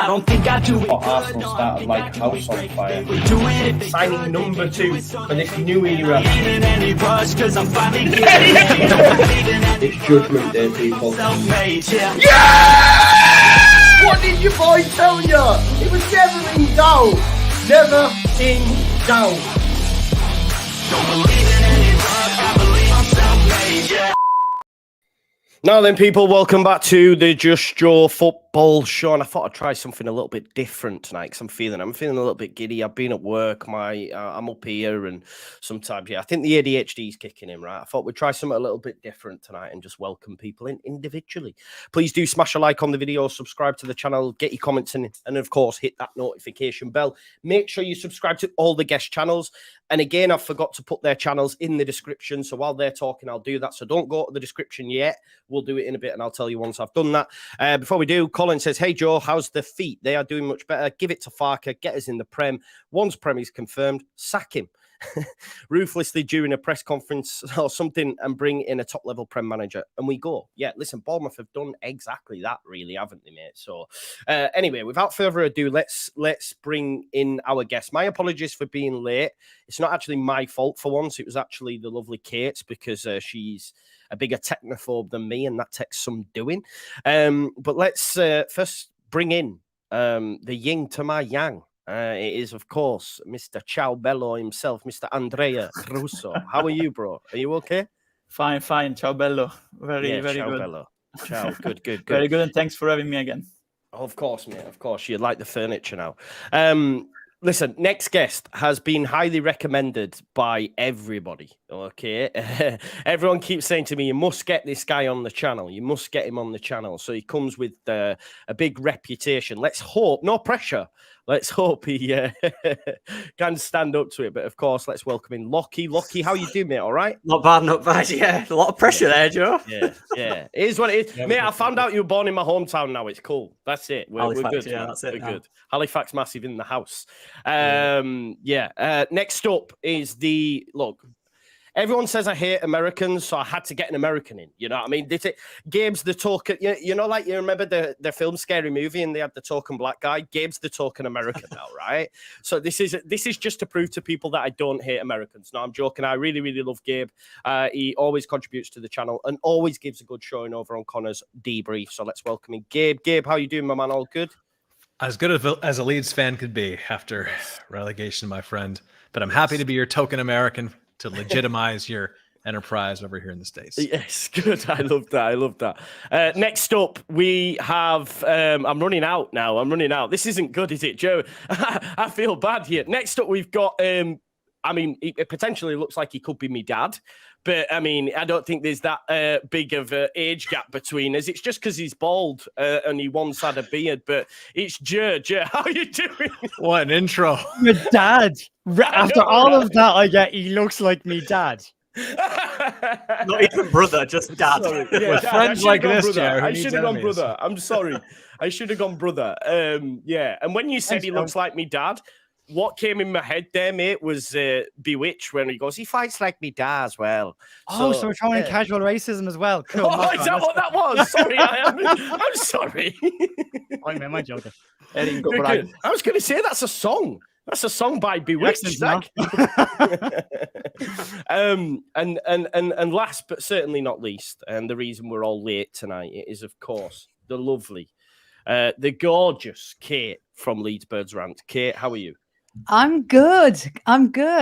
I don't think I do it. Arsenal started like house on fire. Signing number 2 for this new era. It's Judgment Day, people. Yeah! What did your boy tell you? It was never in doubt. Never in doubt. Don't believe in any luck, I believe I'm self-made, yeah. Now then, people, welcome back to the Just Joe Football Show. And I thought I'd try something a little bit different tonight because I'm feeling a little bit giddy. I've been at work. I'm up here, and sometimes, I think the ADHD is kicking in, right? I thought we'd try something a little bit different tonight and just welcome people in individually. Please do smash a like on the video, subscribe to the channel, get your comments in, and of course, hit that notification bell. Make sure you subscribe to all the guest channels. And again, I forgot to put their channels in the description. So while they're talking, I'll do that. So don't go to the description yet. We'll do it in a bit, and I'll tell you once I've done that. Before we do, Colin says, hey, Joe, how's the feet? They are doing much better. Give it to Farker. Get us in the Prem. Once Prem is confirmed, sack him. Ruthlessly during a press conference or something and bring in a top-level Prem manager. And we go. Yeah, listen, Bournemouth have done exactly that, really, haven't they, mate? So anyway, without further ado, let's bring in our guest. My apologies for being late. It's not actually my fault for once. It was actually the lovely Kate because she's a bigger technophobe than me, and that takes some doing. But let's first bring in the yin to my yang. It is, of course, Mr. Ciao Bello himself, Mr. Andrea Russo. How are you, bro? Are you okay? Fine. Ciao Bello. Very ciao, good. Bello. Ciao. Good. Very good, and thanks for having me again. Of course, mate. Of course. You like the furniture now. Listen, next guest has been highly recommended by everybody, okay? Everyone keeps saying to me, you must get this guy on the channel. You must get him on the channel. So he comes with a big reputation. Let's hope, no pressure. Let's hope he can stand up to it. But, of course, let's welcome in Lockie. Lockie, how you doing, mate? All right? Not bad. Yeah, a lot of pressure there, Joe. Yeah. It is what it is. Yeah, mate, I found out you were born in my hometown now. It's cool. That's it. We're good. Yeah, that's it. We're good. Halifax Massive in the house. Next up is look. Everyone says I hate Americans, so I had to get an American in. You know what I mean? Gabe's the token. You know, like you remember the film Scary Movie, and they had the token black guy. Gabe's the token American now, right? So this is just to prove to people that I don't hate Americans. No, I'm joking. I really, really love Gabe. He always contributes to the channel and always gives a good showing over on Connor's debrief. So let's welcome in Gabe. Gabe, how you doing, my man? All good? As good as a Leeds fan could be after relegation, my friend. But I'm happy to be your token American to legitimize your enterprise over here in the States. Yes, good. I love that. Next up, we have... I'm running out now. This isn't good, is it, Joe? I feel bad here. Next up, we've got... it potentially looks like he could be me dad. But, I mean, I don't think there's that big of an age gap between us. It's just because he's bald and he once had a beard. But it's Joe. Joe, how are you doing? What an intro. Your dad. After all of that, I get he looks like me dad. Not even brother, just dad. Yeah, with friends like this, Joe. I should have gone brother. I'm sorry. I should have gone brother. And when you said he looks like me dad, what came in my head there, mate, was Bewitched when he goes, he fights like me dad as well. So we're throwing in casual racism as well. Cool. Is that what that was? Sorry, I'm sorry. Am I joking? I was going to say that's a song. That's a song by Bewitched. And last but certainly not least, and the reason we're all late tonight is, of course, the lovely, the gorgeous Kate from Leeds Birds Rant. Kate, how are you? I'm good.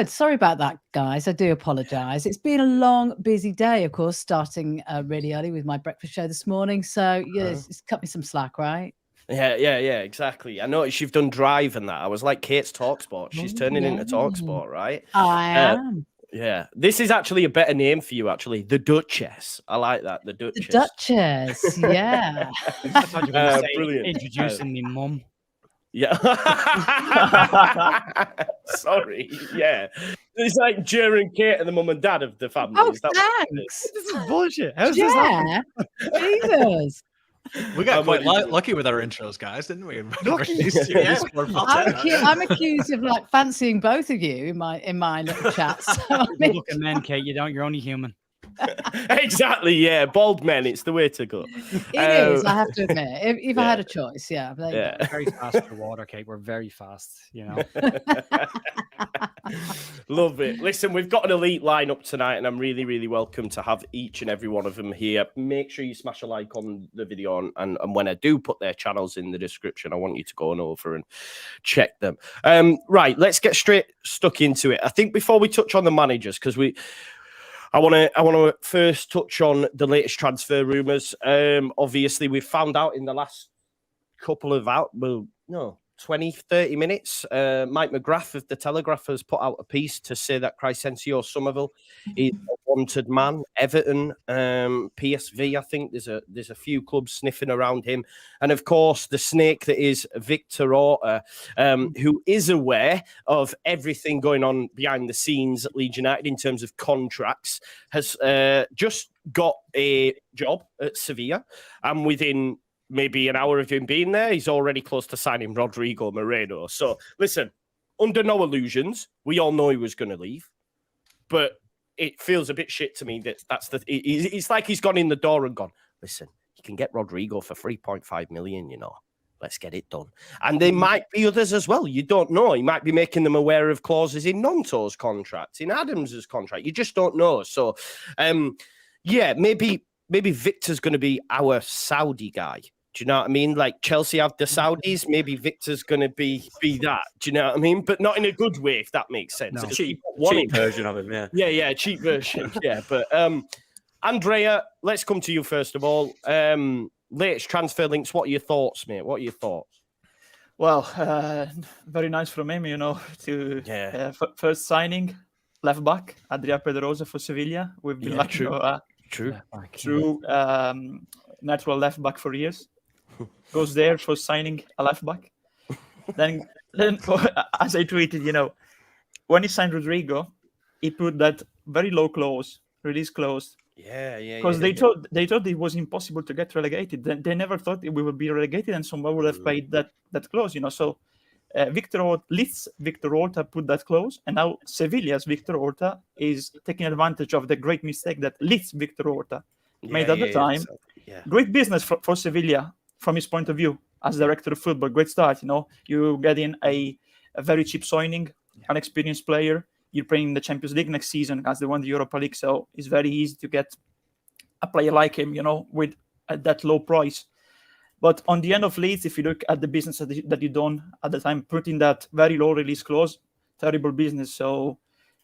Sorry about that, guys. I do apologize. It's been a long, busy day, of course, starting really early with my breakfast show this morning. So, it's cut me some slack, right? Yeah, exactly. I noticed you've done Drive and that. I was like, Kate's TalkSport. She's turning into TalkSport, right? I am. Yeah. This is actually a better name for you, actually. The Duchess. I like that. The Duchess. The Duchess, yeah. Brilliant. Introducing me mum. Yeah. Sorry. Yeah. It's like Joe and Kate and the mum and dad of the family. Oh, is that thanks. This is bullshit. How's this happening? Jesus. We got quite lucky with our intros, guys, didn't we? I'm accused of like fancying both of you in my little chats. So, Look at men, Kate. You're only human. Exactly, yeah. Bald men, it's the way to go. It is, I have to admit. If I had a choice, yeah. But there you go. Very fast for water, Kate. We're very fast, you know. Love it. Listen, we've got an elite lineup tonight, and I'm really, really welcome to have each and every one of them here. Make sure you smash a like on the video, and when I do put their channels in the description, I want you to go on over and check them. Right, let's get stuck into it. I think before we touch on the managers, because I want to first touch on the latest transfer rumours. Obviously, we've found out in the last couple of 20, 30 minutes. Mike McGrath of The Telegraph has put out a piece to say that Crysencio Somerville is a wanted man. Everton, PSV, I think there's a few clubs sniffing around him. And of course, the snake that is Victor Orta, who is aware of everything going on behind the scenes at Leeds United in terms of contracts, has just got a job at Seville. And within maybe an hour of him being there, he's already close to signing Rodrigo Moreno. So, listen, under no illusions, we all know he was going to leave. But it feels a bit shit to me it's like he's gone in the door and gone, listen, you can get Rodrigo for 3.5 million, you know. Let's get it done. And there might be others as well. You don't know. He might be making them aware of clauses in Nonto's contract, in Adams's contract. You just don't know. So, yeah, maybe Victor's going to be our Saudi guy. Do you know what I mean? Like Chelsea have the Saudis, maybe Victor's going to be that. Do you know what I mean? But not in a good way, if that makes sense. No. Cheap version of him, yeah. Yeah, cheap version. Yeah, but Andrea, let's come to you first of all. Latest transfer links. What are your thoughts, mate? What are your thoughts? Well, very nice from him, you know, to first signing left back Adria Pedrosa for Sevilla. We've been true natural left back for years. Goes there for signing a left back. then as I tweeted, you know, when he signed Rodrigo, he put that very low clause, release clause. Because they thought it was impossible to get relegated. They never thought we would be relegated, and someone would have paid that clause, you know. So Leeds Victor Orta put that clause, and now Sevilla's Victor Orta is taking advantage of the great mistake that Leeds Victor Orta made at the time. Great business for Sevilla from his point of view as director of football. Great start, you know. You get in a very cheap signing, an experienced player. You're playing the Champions League next season as they won the Europa League, so it's very easy to get a player like him, you know, with at that low price. But on the end of Leeds, if you look at the business that you done at the time, putting that very low release clause, terrible business. So,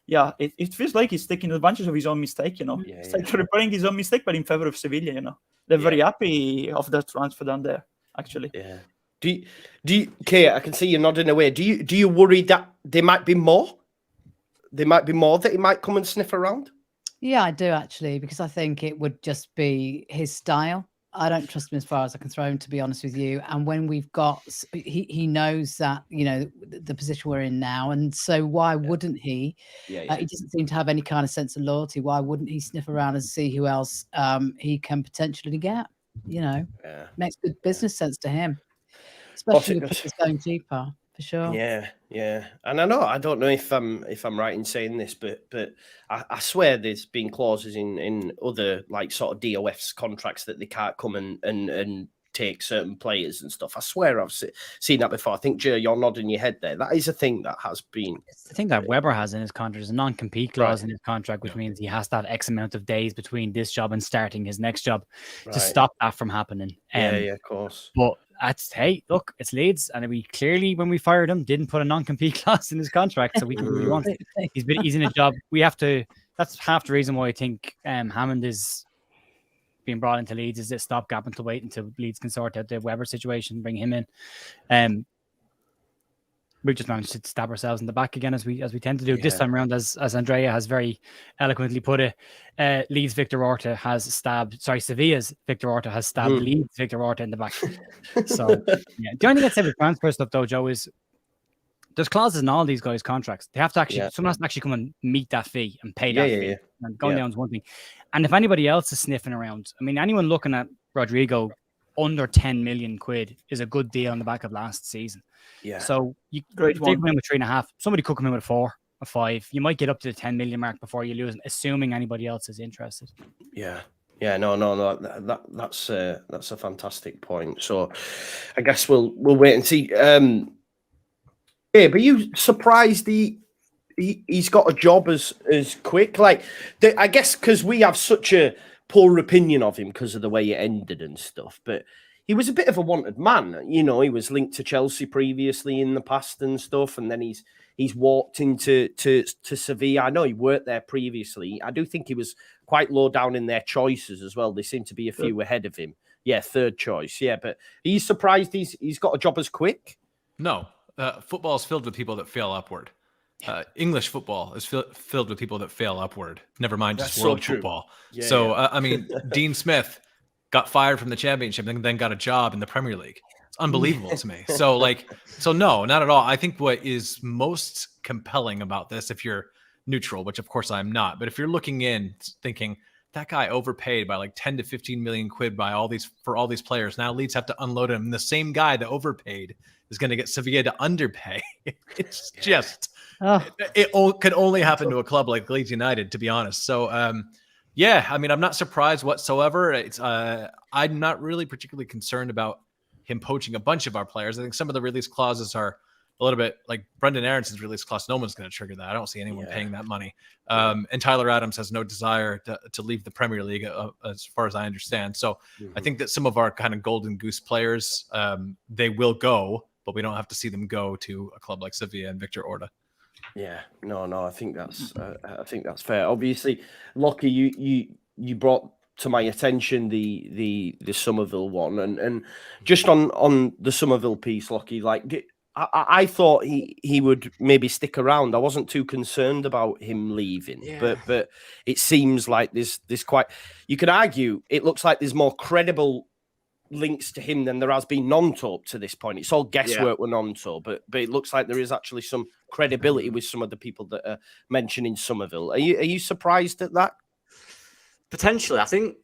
yeah, it feels like he's taking advantage of his own mistake, you know. It's like repairing his own mistake, but in favor of Sevilla, you know. They're very happy of that transfer down there, actually. Yeah. Do you, Kate, I can see you nodding away. Do you worry that there might be more? There might be more that he might come and sniff around? Yeah, I do actually, because I think it would just be his style. I don't trust him as far as I can throw him, to be honest with you. And when we've got, he knows that, you know, the position we're in now. And so why wouldn't he? He doesn't seem to have any kind of sense of loyalty. Why wouldn't he sniff around and see who else he can potentially get? You know, makes good business sense to him, especially if it's going cheaper. For sure. Yeah. And I don't know if I'm right in saying this, but I swear there's been clauses in other like sort of DOF's contracts that they can't come and take certain players and stuff. I swear I've seen that before. I think, Joe, you're nodding your head there. That is a thing that has been. It's the thing that Weber has in his contract. There's a non-compete clause in his contract, which means he has to have X amount of days between this job and starting his next job to stop that from happening. Of course. But hey, look, it's Leeds, and we clearly, when we fired him, didn't put a non-compete clause in his contract, so we can really want. He's in a job. We have to. That's half the reason why I think Hammond is being brought into Leeds, is this stopgap until wait until Leeds can sort out the Weber situation, bring him in. We just managed to stab ourselves in the back again, as we tend to do this time around, as Andrea has very eloquently put it. Leeds Victor Orta has Sevilla's Victor Orta has stabbed Leeds Victor Orta in the back. So the only thing I'd say with transfer stuff though, Joe, is there's clauses in all these guys' contracts. They have to actually someone has to actually come and meet that fee and pay that fee. And going down is one thing. And if anybody else is sniffing around, I mean, anyone looking at Rodrigo under 10 million quid is a good deal on the back of last season. So you come in with 3.5. Somebody could come in with 4. a 5. You might get up to the 10 million mark before you lose him, assuming anybody else is interested. Yeah. Yeah, no. That's a fantastic point. So, I guess we'll wait and see. But are you surprised he's got a job as quick? Like, I guess because we have such a poor opinion of him because of the way it ended and stuff. But he was a bit of a wanted man. You know, he was linked to Chelsea previously in the past and stuff, and then he's walked into Seville. I know he worked there previously. I do think he was quite low down in their choices as well. They seem to be a few ahead of him. Yeah, third choice. Yeah, but are you surprised he's got a job as quick? No. Football is filled with people that fail upward. English football is filled with people that fail upward. Never mind just world football. Yeah, so, I mean, Dean Smith got fired from the championship and then got a job in the Premier League. It's unbelievable to me. So no, not at all. I think what is most compelling about this, if you're neutral, which of course I'm not, but if you're looking in thinking that guy overpaid by like 10 to 15 million quid for all these players. Now Leeds have to unload him. And the same guy that overpaid is going to get Sevilla to underpay. It's just, it could only happen to a club like Leeds United, to be honest. So, yeah, I mean, I'm not surprised whatsoever. It's, I'm not really particularly concerned about him poaching a bunch of our players. I think some of the release clauses are a little bit like Brendan Aaronson's release clause. No one's going to trigger that. I don't see anyone paying that money. And Tyler Adams has no desire to leave the Premier League, as far as I understand. So I think that some of our kind of golden goose players, they will go, but we don't have to see them go to a club like Sevilla and Victor Orta. Yeah, no, I think that's fair. Obviously, Lockie, you brought to my attention the Somerville one, and just on the Somerville piece, Lockie, like I thought he would maybe stick around. I wasn't too concerned about him leaving, but it seems like there's quite. You could argue it looks like there's more credible links to him than there has been non-talk to this point. It's all guesswork with non-talk, but it looks like there is actually some credibility with some of the people that are mentioning Somerville. Are you surprised at that? Potentially, I think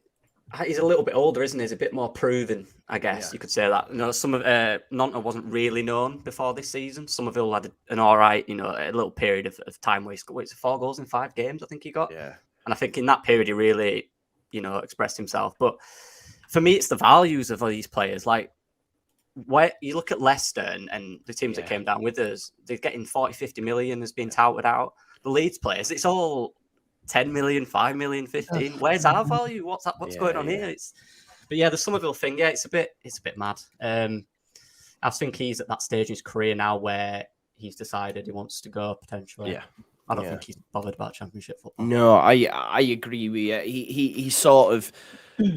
he's a little bit older, isn't he? He's a bit more proven, I guess you could say that. You know, some of Nonta wasn't really known before this season. Somerville had an all right, a little period of time where it's 4 goals in 5 games, I think he got. Yeah. And I think in that period he really, expressed himself. But for me, it's the values of all these players. Like, where you look at Leicester and the teams that came down with us, they're getting 40, 50 million has been touted out. The Leeds players, it's all 10 million, 5 million, 15. Where's our value? What's going on here? But the Somerville thing, it's a bit mad. I think he's at that stage in his career now where he's decided he wants to go potentially. Yeah. I don't think he's bothered about Championship football. No, I agree with you. He sort of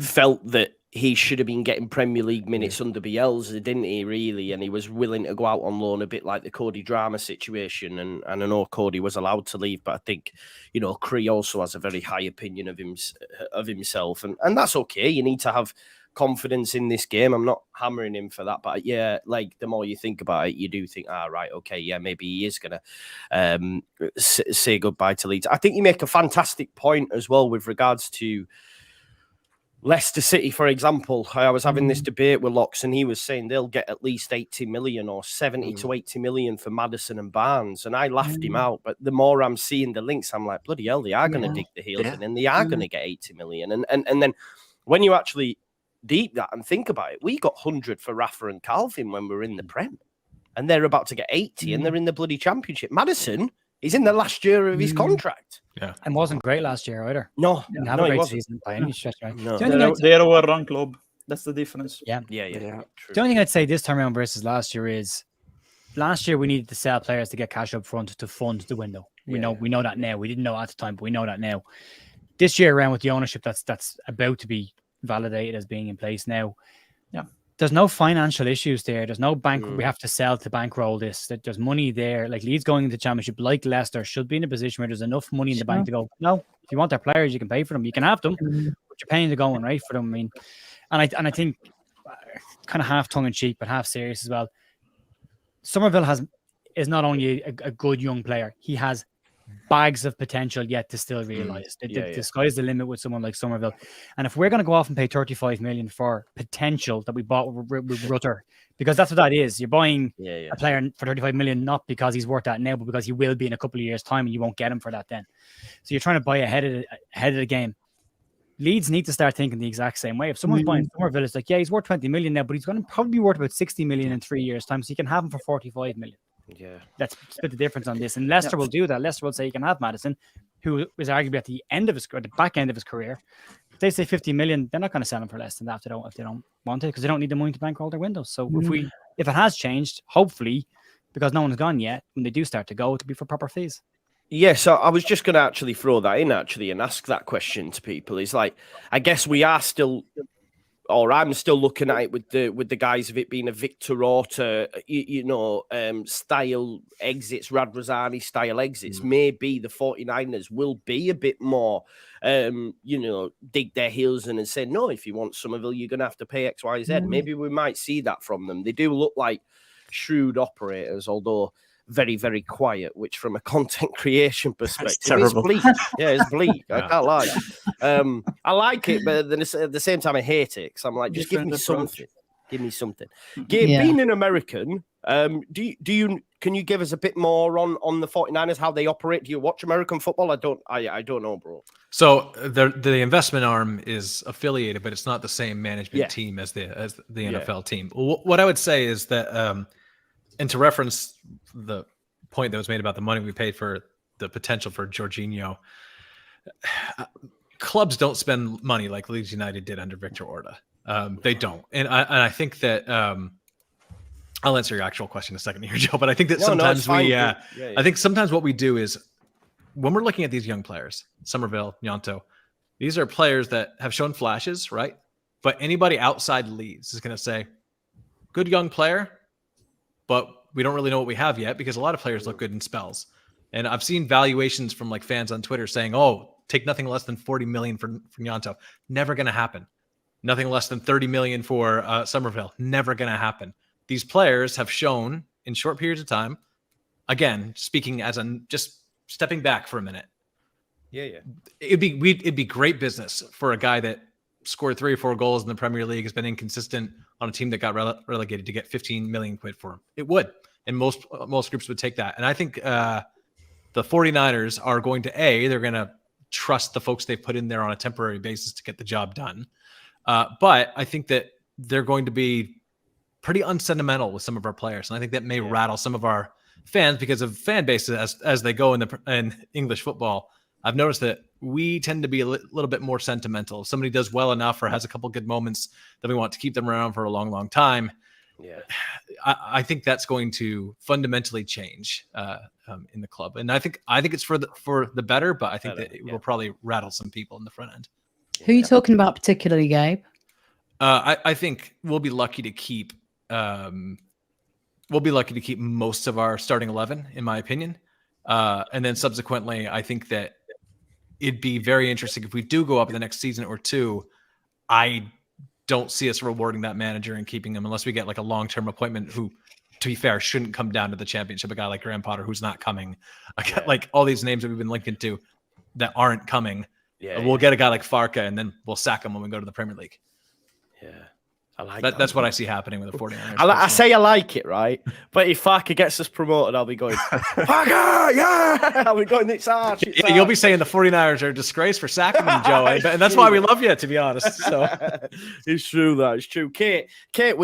felt that he should have been getting Premier League minutes under Bielsa, didn't he, really? And he was willing to go out on loan, a bit like the Cody Drama situation. And I know Cody was allowed to leave, but I think, Cree also has a very high opinion of himself. And that's okay. You need to have confidence in this game. I'm not hammering him for that. But like the more you think about it, you do think, right, okay, maybe he is going to say goodbye to Leeds. I think you make a fantastic point as well with regards to Leicester City, for example. I was having this debate with Locks, and he was saying they'll get at least 80 million or 70 to 80 million for Maddison and Barnes. And I laughed him out. But the more I'm seeing the links, I'm like, bloody hell, they are going to dig the heels in, and they are going to get 80 million. And then when you actually deep that and think about it, we got 100 for Rafa and Calvin when we were in the Prem. And they're about to get 80, and they're in the bloody Championship. Maddison, he's in the last year of his contract. Yeah, and wasn't great last year either. No, didn't have a great season by any stretch. Right? No. They're a well-run club. That's the difference. Yeah. True. The only thing I'd say this time around versus last year is, last year we needed to sell players to get cash up front to fund the window. We know that now. We didn't know at the time, but we know that now. This year around with the ownership that's about to be validated as being in place now. Yeah. There's no financial issues there. There's no bank. We have to sell to bankroll this. That there's money there. Like Leeds going into Championship, like Leicester, should be in a position where there's enough money in the bank to go, no, if you want their players, you can pay for them. You can have them, but you're paying to go in, right, for them. I mean, and I think kind of half tongue in cheek, but half serious as well. Somerville is not only a good young player, he has bags of potential yet to still realize. The sky's the limit with someone like Somerville. And if we're going to go off and pay 35 million for potential that we bought with Rutter, because that's what that is. You're buying a player for 35 million, not because he's worth that now, but because he will be in a couple of years' time and you won't get him for that then. So you're trying to buy ahead of the game. Leeds need to start thinking the exact same way. If someone's buying Somerville, it's like, yeah, he's worth 20 million now, but he's going to probably be worth about 60 million in 3 years' time. So you can have him for 45 million. Yeah, let's split the difference on this. And Leicester will do that. Leicester will say you can have Maddison, who is arguably at the end of the back end of his career. If they say 50 million, they're not going to sell him for less than that if they don't want it, because they don't need the money to bankroll their windows. So if it has changed, hopefully, because no one's gone yet, when they do start to go, it'll be for proper fees. Yeah, so I was just going to actually throw that in and ask that question to people. Is like, I guess we are still, or I'm still looking at it with the guys of it being a Victor Orta, style exits, Radrazani style exits. Maybe the 49ers will be a bit more, dig their heels in and say, no, if you want Somerville, you're going to have to pay X, Y, Z. Maybe we might see that from them. They do look like shrewd operators, although very, very quiet, which from a content creation perspective is bleak. Yeah, it's bleak. I can't lie. I like it, but then at the same time I hate it, because I'm like, just give me something. Give me something. Being an American, can you give us a bit more on the 49ers, how they operate? Do you watch American football? I don't know, bro. So the investment arm is affiliated, but it's not the same management team as the NFL team. What I would say is that and to reference the point that was made about the money we paid for the potential for Jorginho, clubs don't spend money like Leeds United did under Victor Orta. They don't. And I think that I'll answer your actual question in a second here, Joe, but I think that sometimes I think sometimes what we do is when we're looking at these young players, Somerville, Gnonto, these are players that have shown flashes, right? But anybody outside Leeds is going to say, good young player, but we don't really know what we have yet, because a lot of players look good in spells. And I've seen valuations from like fans on Twitter saying, oh, take nothing less than 40 million for Gnonto. Never going to happen. Nothing less than 30 million for Somerville. Never going to happen. These players have shown in short periods of time, again, speaking as just stepping back for a minute. Yeah. It'd be great business for a guy that scored 3 or 4 goals in the Premier League, has been inconsistent on a team that got relegated, to get 15 million quid for him. It would. And most groups would take that. And I think the 49ers are going to, they're going to trust the folks they've put in there on a temporary basis to get the job done. But I think that they're going to be pretty unsentimental with some of our players. And I think that may rattle some of our fans, because of fan bases as they go in English football. I've noticed that we tend to be a little bit more sentimental. If somebody does well enough or has a couple good moments, then we want to keep them around for a long, long time. Yeah, I think that's going to fundamentally change in the club, and I think it's for the better. But I think that it will probably rattle some people in the front end. Who are you talking about particularly, Gabe? I think we'll be lucky to keep. We'll be lucky to keep most of our starting 11, in my opinion, and then subsequently, I think that it'd be very interesting if we do go up in the next season or two. I don't see us rewarding that manager and keeping him unless we get like a long-term appointment who, to be fair, shouldn't come down to the championship. A guy like Graham Potter, who's not coming. Like all these names that we've been linking to that aren't coming. We'll get a guy like Farka, and then we'll sack him when we go to the Premier League. Yeah. I like that. That's what I see happening with the 49ers. I say I like it, right? But if Farka gets us promoted, I'll be going, Farka, yeah! I'll be going, it's arch. You'll be saying the 49ers are a disgrace for sacking him, Joe. And that's why we love you, to be honest. So it's true, that it's true. Kate, Kate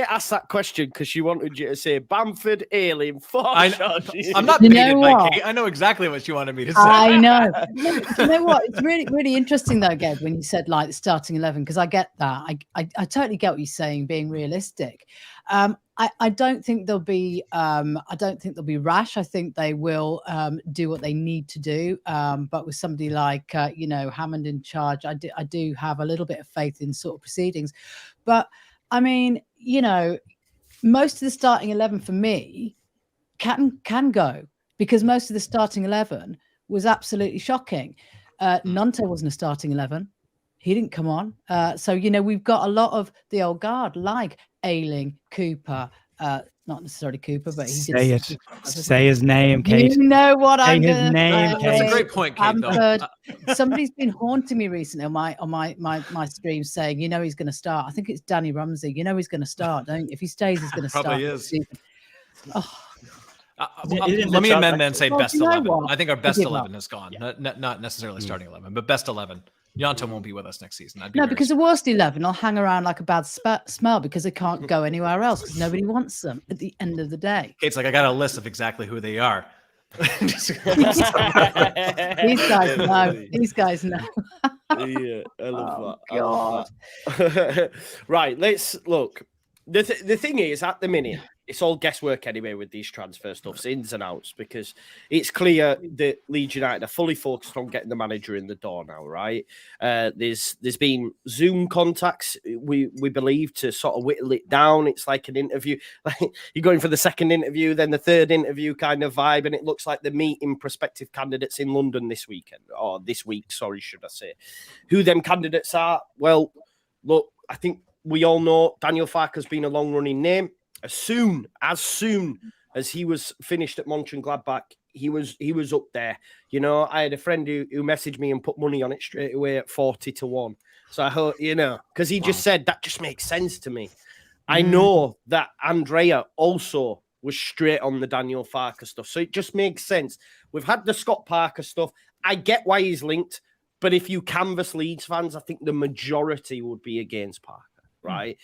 asked that question because she wanted you to say Bamford, Ayling, I'm not baited by Kate. I know exactly what she wanted me to say. I know. You know what? It's really, really interesting though, Gabe, when you said like the starting 11, because I get that. I totally get what you're saying, being realistic. I don't think they'll be rash. I think they will do what they need to do. But with somebody like Hammond in charge, I do have a little bit of faith in sort of proceedings. But I mean, most of the starting 11 for me can go, because most of the starting 11 was absolutely shocking. Gnonto wasn't a starting 11. He didn't come on. So, we've got a lot of the old guard like Ayling, Cooper, not necessarily Cooper, but he say did. Say his name, Kate. You know what I'm his gonna name, say. Kate. That's a great point, Kate. Though. Somebody's been haunting me recently on my stream saying, you know, he's going to start. I think it's Danny Rumsey. You know, he's going to start. Don't? If he stays, he's going to start. Probably is. Oh. Let me amend then say best 11. What? I think our best 11 is gone. Yeah. Not necessarily starting 11, but best 11. Yanta won't be with us next season. No, because the worst 11 will hang around like a bad smell because they can't go anywhere else because nobody wants them at the end of the day. Kate's like, I got a list of exactly who they are. These guys know. These guys know. Yeah, I love that. I love that. Right, let's look. The thing is, at the minute, it's all guesswork anyway with these transfer stuffs, ins and outs, because it's clear that Leeds United are fully focused on getting the manager in the door now, right? There's been Zoom contacts, we believe, to sort of whittle it down. It's like an interview. Like you're going for the second interview, then the third interview kind of vibe, and it looks like they're meeting prospective candidates in London this weekend, or this week, sorry, should I say. Who them candidates are? Well, look, I think we all know Daniel Farke's been a long-running name. As soon as he was finished at Mönchengladbach, he was up there. You know, I had a friend who messaged me and put money on it straight away at 40-1. So I hope, you know, because he just said that just makes sense to me. I know that Andrea also was straight on the Daniel Farke stuff. So it just makes sense. We've had the Scott Parker stuff. I get why he's linked, but if you canvass Leeds fans, I think the majority would be against Parker, right?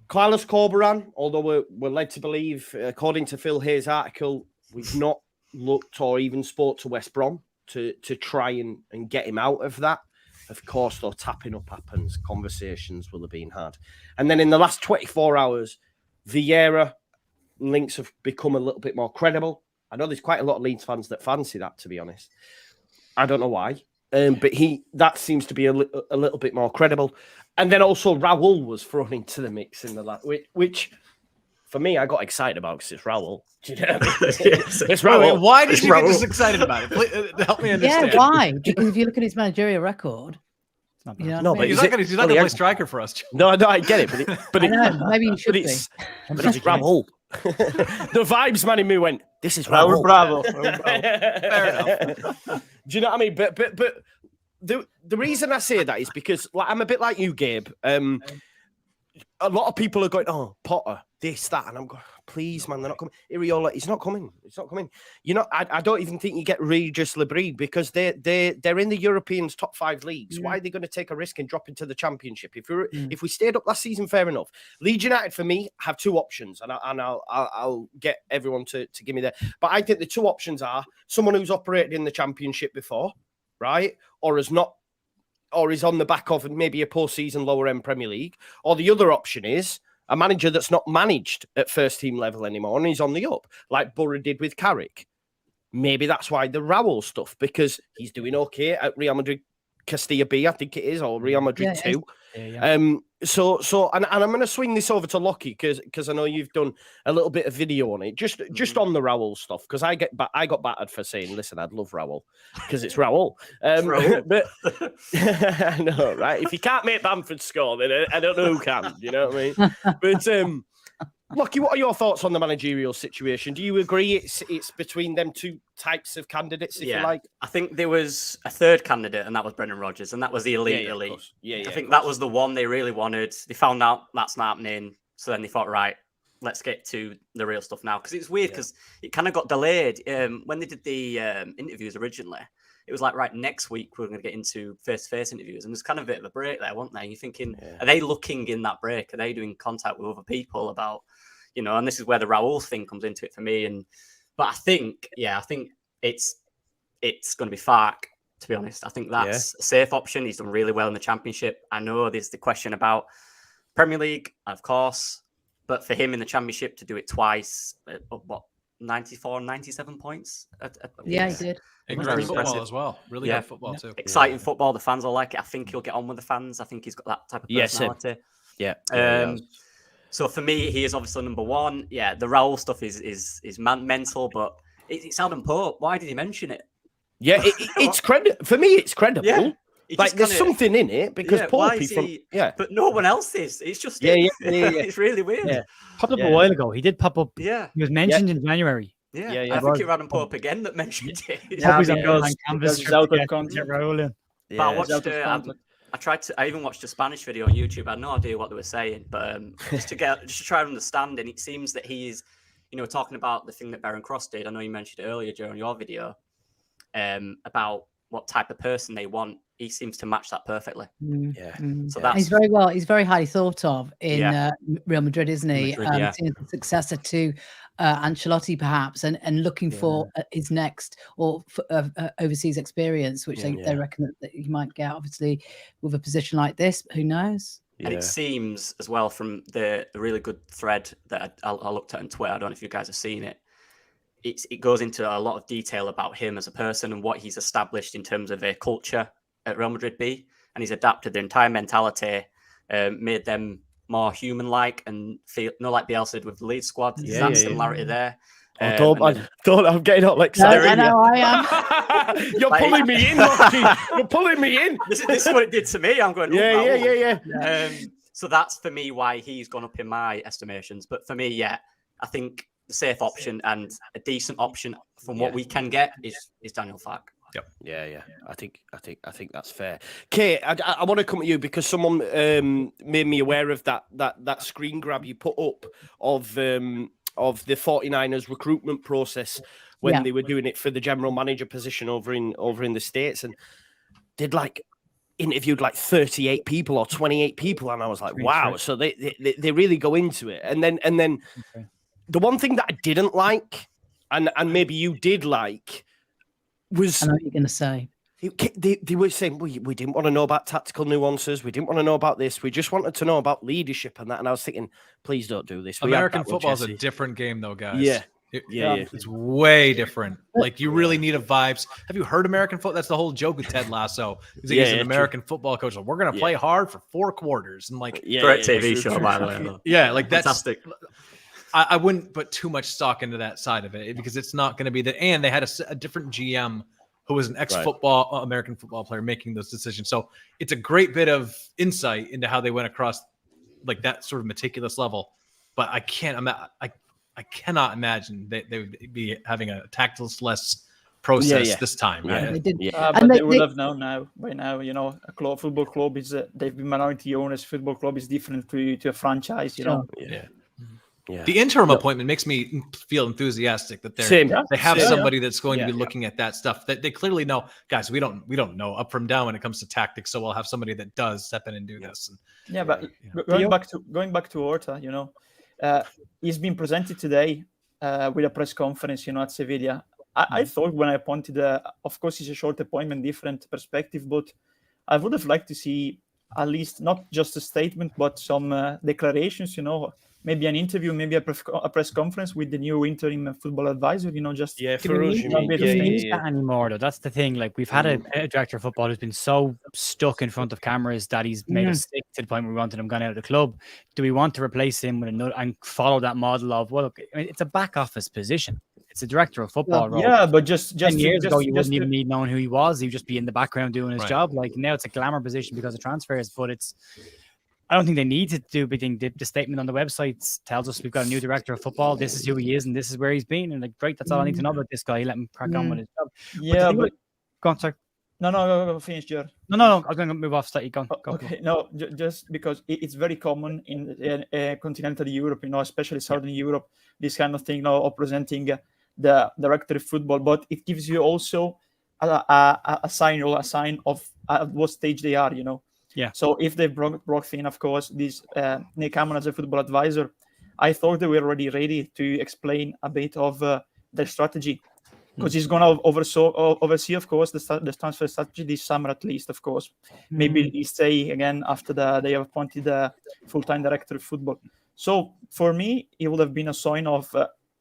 Carlos Corberan, although we're led to believe, according to Phil Hayes' article, we've not looked or even spoke to West Brom to try and get him out of that. Of course, though, tapping up happens. Conversations will have been had. And then in the last 24 hours, Vieira links have become a little bit more credible. I know there's quite a lot of Leeds fans that fancy that, to be honest. I don't know why. But that seems to be a little bit more credible. And then also Raul was thrown into the mix in the last, which for me, I got excited about because it's Raul. Do you know what I mean? It's Raul. Why did you get this excited about it? Please, help me understand. Yeah, why? Because if you look at his managerial record, you know but he's not going to play striker for us. No, I get it, but I know, maybe you should be. But it's Raul. The vibes man in me went, this is Raul. Bravo. Fair enough. Do you know what I mean? But the reason I say that is because I'm a bit like you, Gabe. A lot of people are going, oh, Potter, this, that, and I'm going, please, man, they're not coming. Iriola, he's not coming. It's not coming. You know, I don't even think you get Regis Lebris because they're in the Europeans' top 5 leagues. Why are they going to take a risk and drop into the Championship? If we stayed up last season, fair enough. Leeds United for me have 2 options, and I'll get everyone to give me that. But I think the 2 options are someone who's operated in the Championship before, right, or is on the back of maybe a post-season lower-end Premier League, or the other option is a manager that's not managed at first-team level anymore and he's on the up, like Borough did with Carrick. Maybe that's why the Raul stuff, because he's doing okay at Real Madrid Castilla B, I think it is, or Real Madrid 2. Yeah. So and I'm going to swing this over to Lockie because I know you've done a little bit of video on it, just on the Raul stuff, because I got battered for saying, listen, I'd love Raul because it's Raul. But I know, right? If you can't make Bamford score, then I don't know who can. You know what I mean? But Lockie, what are your thoughts on the managerial situation? Do you agree it's between them 2 types of candidates, if you like? I think there was a third candidate, and that was Brendan Rodgers, and that was the elite. I think that was the one they really wanted. They found out that's not happening, so then they thought, right, let's get to the real stuff now. Because it's weird, because it kind of got delayed. When they did the interviews originally, it was like, right, next week we're going to get into face-to-face interviews, and there's kind of a bit of a break there, wasn't there? You're thinking, are they looking in that break? Are they doing contact with other people about... You know, and this is where the Raul thing comes into it for me. But I think it's going to be Farke, to be honest. I think that's a safe option. He's done really well in the Championship. I know there's the question about Premier League, of course, but for him in the Championship to do it twice, 94, 97 points? He did. Great football as well. Really good football too. Exciting football. The fans will like it. I think he'll get on with the fans. I think he's got that type of personality. So for me, he is obviously number 1. Yeah, the Raul stuff is mental, but it's Adam Pope. Why did he mention it? Yeah, it's credible. For me, it's credible. Yeah. Like there's something in it because but no one else is. It's just it's really weird. Yeah. Popped up a while ago. He did pop up. Yeah, he was mentioned in January. Yeah. I think it was Adam Pope again that mentioned it. Yeah, because he's out of contract. But I watched. I even watched a Spanish video on YouTube. I had no idea what they were saying, but just to try and understand. And it seems that he is, talking about the thing that Baron Cross did. I know you mentioned it earlier during your video, about what type of person they want. He seems to match that perfectly. So that's he's very highly thought of in Real Madrid, isn't he? Seeing the successor to Ancelotti, perhaps, and looking for his next or overseas experience, which they reckon that he might get, obviously, with a position like this. Who knows? And it seems as well from the really good thread that I looked at on Twitter. I don't know if you guys have seen it. It goes into a lot of detail about him as a person and what he's established in terms of a culture at Real Madrid B, and he's adapted their entire mentality, made them more human-like and feel like Bielsa did with the Leeds squad. There's that similarity there. I'm getting all excited. I know I am. You're pulling me in, Lofty. You're pulling me in. This is what it did to me. I'm going, yeah. So that's for me why he's gone up in my estimations. But for me, I think the safe option and a decent option from what we can get is Daniel Fark. Yep. Yeah. I think that's fair. Kate, I want to come at you because someone made me aware of that screen grab you put up of the 49ers recruitment process when they were doing it for the general manager position over in the States, and they'd interviewed 38 people or 28 people, and I was like, wow. So they really go into it, and then the one thing that I didn't like, and maybe you did like, was I know what you're going to say. They were saying, we didn't want to know about tactical nuances. We didn't want to know about this. We just wanted to know about leadership and that. And I was thinking, please don't do this. American football is a different game, though, guys. Yeah. It's way different. Like, you really need a vibes. Have you heard American football? That's the whole joke with Ted Lasso. He's an American football coach. Like, we're going to play hard for 4 quarters. And great TV show, by the way. Yeah, like that's fantastic. I wouldn't put too much stock into that side of it because it's not going to be that. And they had a different GM who was an American football player making those decisions. So it's a great bit of insight into how they went across that sort of meticulous level. But I cannot imagine they would be having a tactless process this time. They did. But they would have known by now. A football club is they've been minority owners. Football club is different to a franchise. Yeah. The interim appointment makes me feel enthusiastic that they have somebody that's going to be looking at that stuff. That they clearly know, guys. We don't know up from down when it comes to tactics. So we'll have somebody that does step in and do this. But going back to Orta, he's been presented today with a press conference, at Sevilla. I thought when I appointed, of course, it's a short appointment, different perspective, but I would have liked to see at least not just a statement, but some declarations, maybe an interview, maybe a press conference with the new interim football advisor, just for us. That anymore, though. That's the thing. Like, we've had a director of football who's been so stuck in front of cameras that he's made us sick to the point where we wanted him gone out of the club. Do we want to replace him with another and follow that model of, well, look, it's a back office position. It's a director of football role. Yeah, but just 10 years ago, you wouldn't even need knowing who he was. He would just be in the background doing his job. Like, now it's a glamour position because of transfers, but I don't think they need to do a big thing. The statement on the website tells us we've got a new director of football. This is who he is, and this is where he's been. And great, that's all I need to know about this guy. Let him crack on with his job. Yeah, go on, sorry. No, finish, Jared. No. I'm going to move off slightly. Go. Okay, no, just because it's very common in continental Europe, especially Southern Europe, this kind of thing, of presenting the director of football, but it gives you also a sign of at what stage they are, Yeah. So if they brought in, of course, this Nick Hammond as a football advisor, I thought they were already ready to explain a bit of their strategy, because he's going to oversee, of course, the transfer strategy this summer at least, of course. Maybe he stay again after they have appointed the full-time director of football. So for me, it would have been a sign of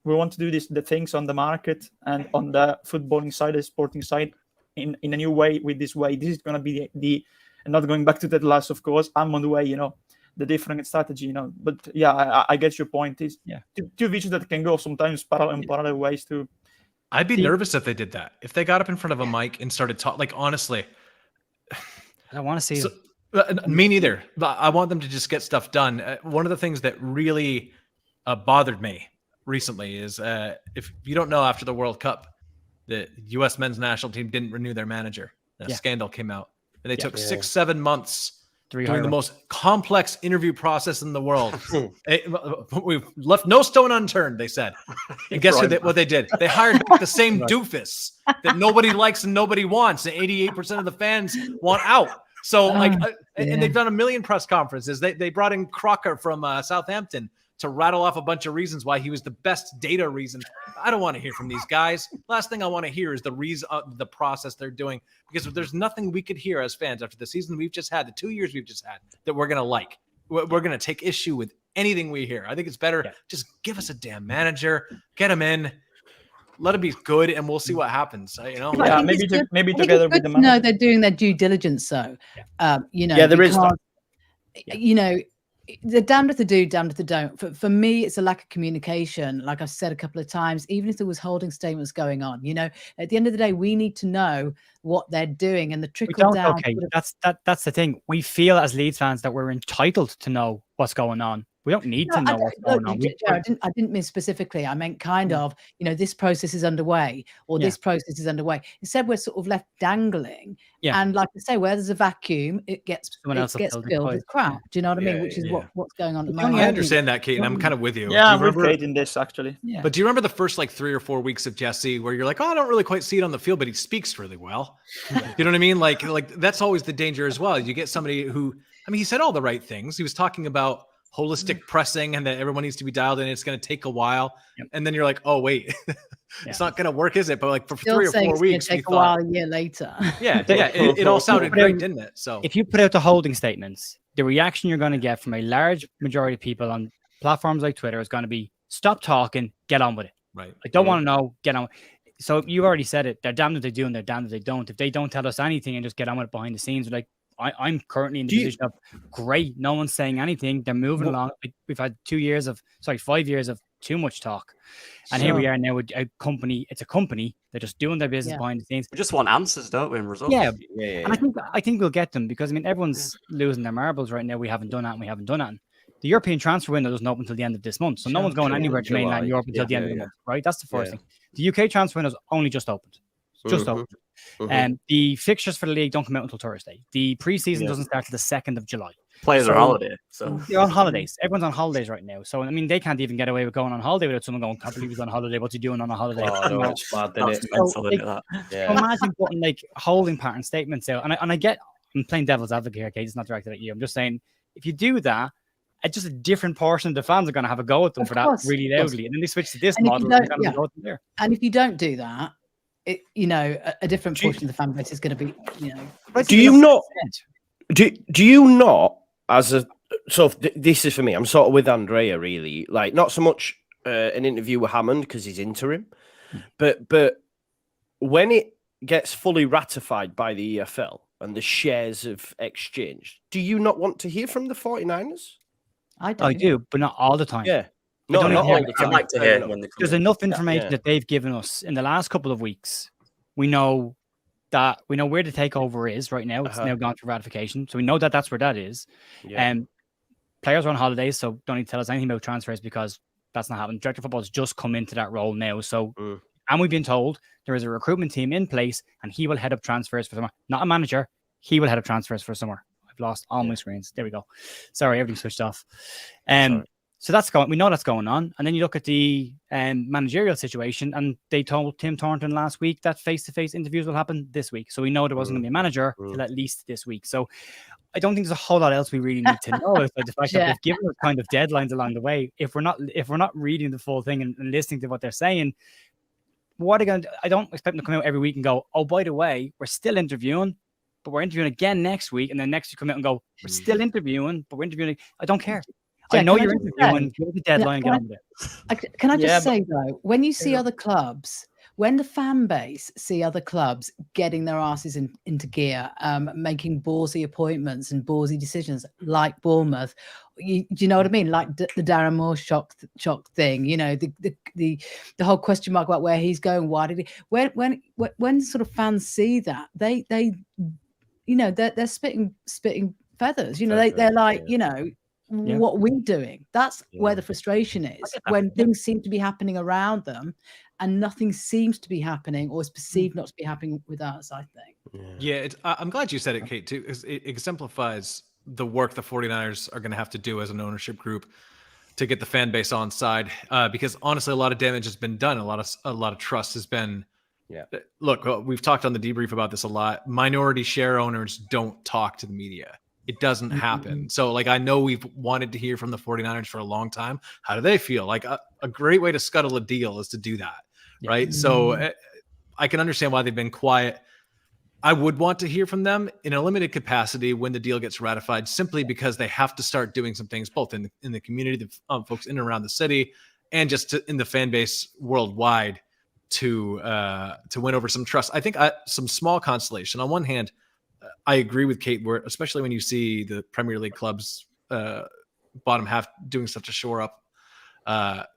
we want to do the things on the market and on the footballing side, the sporting side, in a new way with this way. This is going to be the and not going back to that last, of course, I'm on the way, the different strategy, But yeah, I get your point. Is two visions that can go sometimes parallel ways too. I'd be nervous if they did that. If they got up in front of a mic and started talking, honestly, I don't want to see it. Me neither. But I want them to just get stuff done. One of the things that really bothered me recently is if you don't know, after the World Cup, the U.S. men's national team didn't renew their manager. A scandal came out, and they took 6-7 months doing the most complex interview process in the world. We've left no stone unturned, they said. And guess what they did? They hired back the same doofus that nobody likes and nobody wants, and 88% of the fans want out. So, and they've done a million press conferences. They brought in Crocker from Southampton to rattle off a bunch of reasons why he was the best data reason. I don't want to hear from these guys. Last thing I want to hear is the reason, the process they're doing, because there's nothing we could hear as fans after the season we've just had, the 2 years we've just had, that we're going to like. We're going to take issue with anything we hear. I think it's better just give us a damn manager, get him in, let it be good, and we'll see what happens. Maybe together with the manager. No, they're doing their due diligence. So, there is that. They're damned if they do, damned if they don't. For me, it's a lack of communication. Like I've said a couple of times, even if there was holding statements going on, at the end of the day, we need to know what they're doing and the trickle down. Okay, that's the thing. We feel as Leeds fans that we're entitled to know what's going on. We don't need to know what's going on. I didn't mean specifically. I meant kind of, this process is underway or this process is underway. Instead, we're sort of left dangling. Yeah. And like I say, where there's a vacuum, it gets filled with crap. Do you know what I mean? Which is what's going on at the moment. I understand that, Kate, and I'm kind of with you. Yeah, I'm with Kate in this, actually. Yeah. But do you remember the first 3 or 4 weeks of Jesse where you're like, oh, I don't really quite see it on the field, but he speaks really well. You know what I mean? Like that's always the danger as well. You get somebody who, he said all the right things. He was talking about holistic pressing and that everyone needs to be dialed in. It's going to take a while. Yep. And then you're like, oh, wait, it's not going to work, is it? But for still 3 or 4 weeks, take a while, a year later. It all sounded great, didn't it? So if you put out the holding statements, the reaction you're going to get from a large majority of people on platforms like Twitter is going to be, stop talking, get on with it. Right. I don't want to know, get on. So you already said it. They're damned if they do and they're damned if they don't. If they don't tell us anything and just get on with it behind the scenes, like, I'm currently in the position of great. No one's saying anything. They're moving along. We've had 5 years of too much talk. And here we are now with a company. It's a company. They're just doing their business behind the scenes. We just want answers, don't we, and results? Yeah. And I think we'll get them because, everyone's losing their marbles right now. We haven't done that and we haven't done that. And the European transfer window doesn't open until the end of this month. So no one's going anywhere to mainland Europe until the end of the month, right? That's the first thing. The UK transfer window's only just opened. Opened. And the fixtures for the league don't come out until Thursday. The preseason doesn't start till the 2nd of July. Players are on holiday, so they're on holidays. Everyone's on holidays right now. So they can't even get away with going on holiday without someone going, "Can't believe he's on holiday. What's he doing on a holiday?" Oh, no, it's mad, isn't it? Imagine putting holding pattern statements out. And I get, I'm playing devil's advocate here, Kate. It's not directed at you. I'm just saying, if you do that, just a different portion of the fans are going to have a go at them for that really loudly, and then they switch to this model. And if you don't do that, a different portion of the fan base is going to be, Do you not? Do you not? This is for me. I'm sort of with Andrea, really. Like, not so much an interview with Hammond because he's interim, but when it gets fully ratified by the EFL and the shares have exchanged, do you not want to hear from the 49ers? I do, but not all the time. Yeah. No, not all the time. I'd like to hear when there's enough information that they've given us in the last couple of weeks. We know where the takeover is right now. It's now gone through ratification. So we know that that's where that is. Players are on holidays, so don't need to tell us anything about transfers because that's not happening. Director of football has just come into that role now. So, and we've been told there is a recruitment team in place and he will head up transfers for summer. Not a manager. He will head up transfers for summer. I've lost all my screens. There we go. Sorry, everything switched off. So that's going. We know that's going on. And then you look at the managerial situation, and they told Tim Thornton last week that face-to-face interviews will happen this week. So we know there wasn't going to be a manager till at least this week. So I don't think there's a whole lot else we really need to know. It's like the fact that they've given us kind of deadlines along the way. If we're not reading the full thing and listening to what they're saying, what are they going to do? I don't expect them to come out every week and go, oh, by the way, we're still interviewing, but we're interviewing again next week. And then next week come out and go, we're still interviewing, but we're interviewing. I don't care. I know you're interviewing. Give the deadline. Get on with it. Can I just say though, when you see other clubs, when the fan base see other clubs getting their asses into gear, making ballsy appointments and ballsy decisions, like Bournemouth, do you know what I mean? Like the Darren Moore shock thing. The whole question mark about where he's going. Why did he? When sort of fans see that, they you know, they're spitting feathers. You know, they're like, you know, what are we doing? That's where the frustration is, when things seem to be happening around them and nothing seems to be happening or is perceived not to be happening with us, I think. Yeah, I'm glad you said it, Kate, too, because it exemplifies the work the 49ers are going to have to do as an ownership group to get the fan base on side. Because honestly, a lot of damage has been done. A lot of trust has been. Yeah. Look, we've talked on the debrief about this a lot. Minority share owners don't talk to the media. It doesn't happen. So, like, I know we've wanted to hear from the 49ers for a long time. How do they feel? Like, a great way to scuttle a deal is to do that, right? So I can understand why they've been quiet. I would want to hear from them in a limited capacity when the deal gets ratified, simply because they have to start doing some things both in the community, the folks in and around the city, and just in the fan base worldwide to win over some trust. I think some small consolation. On one hand, I agree with Kate, where especially when you see the Premier League clubs bottom half doing stuff to shore up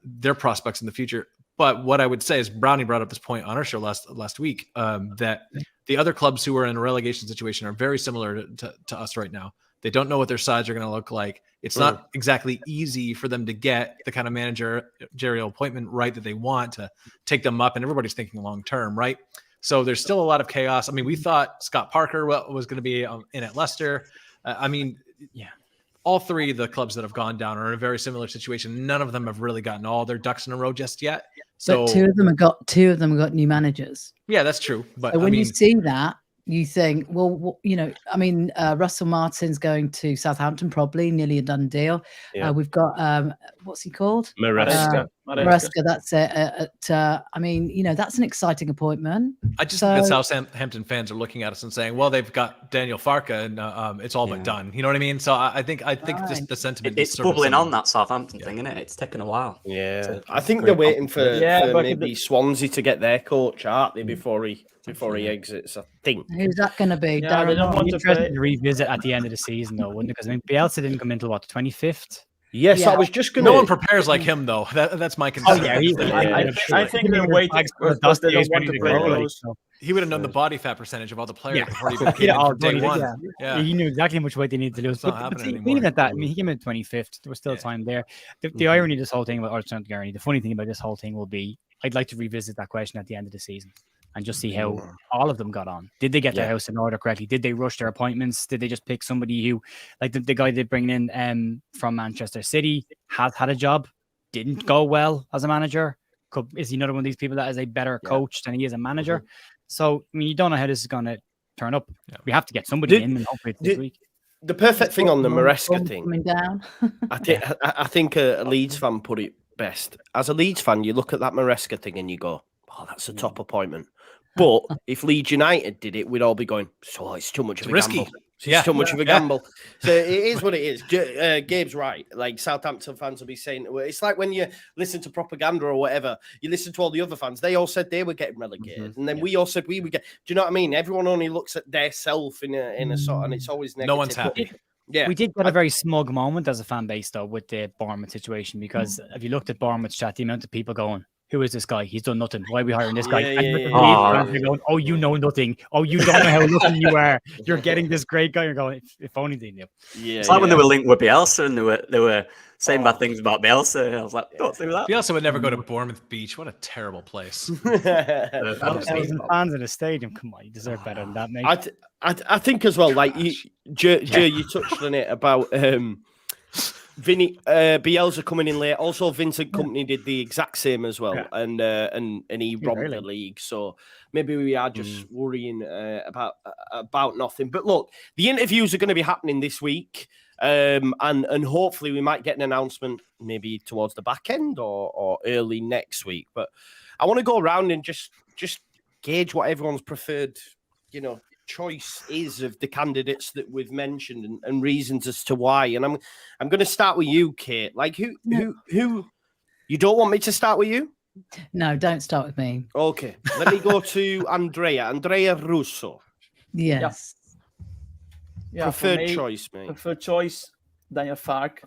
their prospects in the future. But what I would say is, Brownie brought up this point on our show last week, that the other clubs who are in a relegation situation are very similar to us right now. They don't know what their sides are going to look like. It's not exactly easy for them to get the kind of managerial appointment right that they want to take them up, and everybody's thinking long term, right? So there's still a lot of chaos. I mean, we thought Scott Parker was going to be in at Leicester. All three of the clubs that have gone down are in a very similar situation. None of them have really gotten all their ducks in a row just yet. So but two of them have got new managers. Yeah, that's true. But so when you see that, you think, well, you know, I mean, Russell Martin's going to Southampton, probably nearly a done deal. Yeah. We've got what's he called? Maresca. Maresca, that's it. I mean, you know, that's an exciting appointment. I just think that Southampton fans are looking at us and saying, well, they've got Daniel Farke and it's all but done. You know what I mean? So I think just the sentiment. It's bubbling on that Southampton thing, isn't it? It's taken a while. Yeah. I think they're waiting for maybe Swansea to get their coach, aren't they, before he exits, I think. Who's that going to be? Yeah, they don't want to revisit at the end of the season, though, wouldn't it? Because I mean, Bielsa didn't come until what, 25th? Yes, I was just going to. No one prepares like him, though. That's my concern. Oh, yeah, I think they're waiting because they don't want to play those. He would have known the body fat percentage of all the players before he came in for day one. Yeah, he knew exactly how much weight they needed to lose. But even at that, I mean, he came in 25th. There was still time there. The irony of this whole thing, the funny thing about this whole thing will be, I'd like to revisit that question at the end of the season and just see how all of them got on. Did they get their house in order correctly? Did they rush their appointments? Did they just pick somebody who, like the guy they bring in from Manchester City, has had a job, didn't go well as a manager? Is he another one of these people that is a better coach than he is a manager? So, I mean, you don't know how this is going to turn up. We have to get somebody in and hopefully this week. The perfect thing on the Maresca thing, coming down. I think a Leeds fan put it best. As a Leeds fan, you look at that Maresca thing and you go, oh, that's a top appointment. But if Leeds United did it, we'd all be going, so it's too much of a gamble. It's too much of a gamble. So it is what it is. Gabe's right. Like, Southampton fans will be saying, it's like when you listen to propaganda or whatever, you listen to all the other fans, they all said they were getting relegated. And then we all said we would get, do you know what I mean? Everyone only looks at their self in a sort, and it's always negative. No one's happy. Yeah, we did get a very smug moment as a fan base, though, with the Bournemouth situation, because if you looked at Bournemouth's chat, the amount of people going, who is this guy? He's done nothing. Why are we hiring this guy? Going, oh, you know nothing. Oh, you don't know how lucky you are. You're getting this great guy. You're going, if only they knew. Yeah, it's like when they were linked with Bielsa and they were saying bad things about Bielsa. I was like, don't do that. Bielsa would never go to Bournemouth Beach. What a terrible place. Fans in the stadium. Come on, you deserve better than that, mate. I think as well, like Joe, you touched on it about Bielsa coming in late. Also, Vincent Kompany did the exact same as well, and he robbed the league. So maybe we are just worrying about nothing. But look, the interviews are going to be happening this week, and hopefully we might get an announcement maybe towards the back end or early next week. But I want to go around and just gauge what everyone's preferred, choice is of the candidates that we've mentioned and reasons as to why. And I'm going to start with you, Kate. Like who you don't want me to start with you? No, don't start with me. Okay, let me go to Andrea Russo. Yes. Yeah, preferred choice, mate. Preferred choice, Daniel Farke,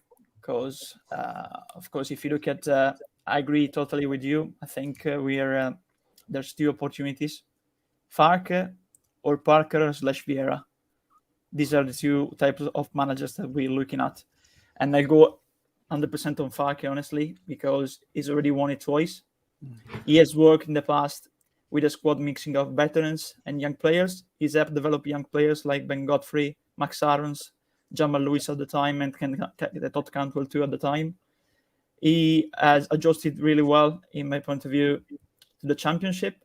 because of course, if you look at, I agree totally with you. I think there's two opportunities, Farke or Parker / Vieira. these are the two types of managers that we're looking at. And I go 100% on Farke, honestly, because he's already won it twice. He has worked in the past with a squad mixing of veterans and young players. He's helped develop young players like Ben Godfrey, Max Aarons, Jamal Lewis at the time, and Todd Cantwell too at the time. He has adjusted really well, in my point of view, to the championship,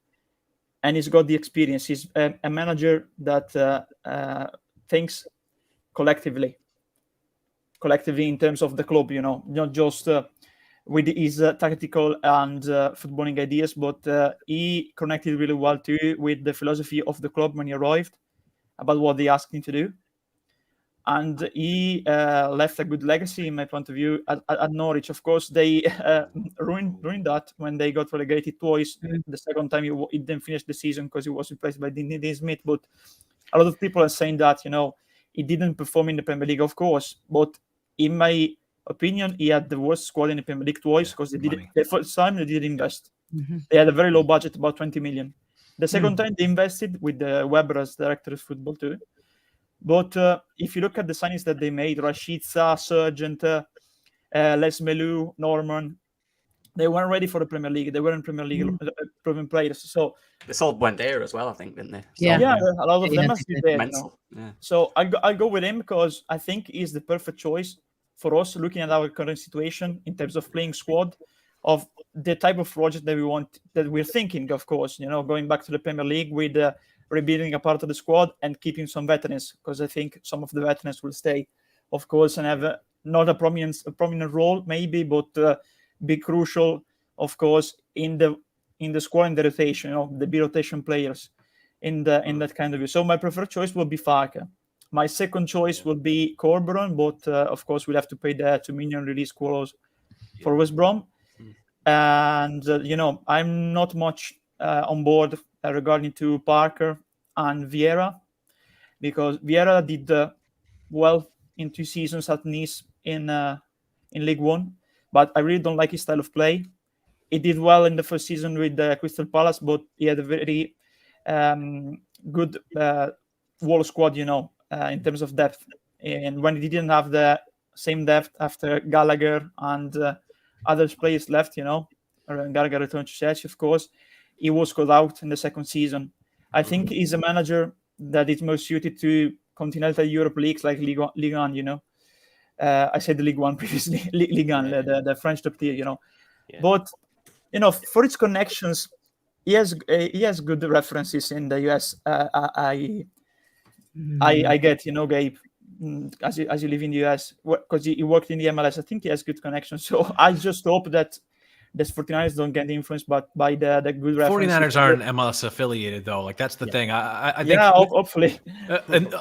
and he's got the experience. He's a manager that thinks collectively in terms of the club, not just with his tactical and footballing ideas, but he connected really well too with the philosophy of the club when he arrived, about what they asked him to do. And he left a good legacy, in my point of view, at Norwich. Of course, they ruined that when they got relegated twice. The second time, he didn't finish the season because he was replaced by Dean Smith. But a lot of people are saying that, he didn't perform in the Premier League, of course. But in my opinion, he had the worst squad in the Premier League twice because the first time they didn't invest. They had a very low budget, about 20 million. The second time they invested with Weber as director of football too. But if you look at the signings that they made, Rashica, Sargent, Les Melou, Norman, they weren't ready for the Premier League. They weren't Premier League proven players. So they sold Buendia as well, I think, didn't they? Yeah, a lot of them have been there. So I go with him because I think he's the perfect choice for us, looking at our current situation in terms of playing squad, of the type of project that we want, that we're thinking, of course, going back to the Premier League with rebuilding a part of the squad and keeping some veterans, because I think some of the veterans will stay, of course, and have not a prominent role maybe, but be crucial, of course, in the squad, in the rotation, the rotation players in that kind of view. So my preferred choice will be Farke. My second choice will be Corberan, but of course we'll have to pay the 2 million release clause for West Brom. And I'm not much on board regarding to Parker and Vieira, because Vieira did well in 2 seasons at Nice in League One, but I really don't like his style of play. He did well in the first season with Crystal Palace, but he had a very good wall squad, in terms of depth. And when he didn't have the same depth after Gallagher and other players left, Gallagher returned to Chelsea, of course, he was called out in the second season. I think he's a manager that is most suited to continental Europe leagues like Ligue 1, I said the Ligue 1 previously, Ligue 1, the French top tier, But, for its connections, he has good references in the US. I get, Gabe, as you live in the US, because he worked in the MLS. I think he has good connections. So I just hope that the 49ers don't get influenced by the good references. 49ers aren't MLS affiliated, though. Like, that's the thing. I think. Yeah, hopefully. And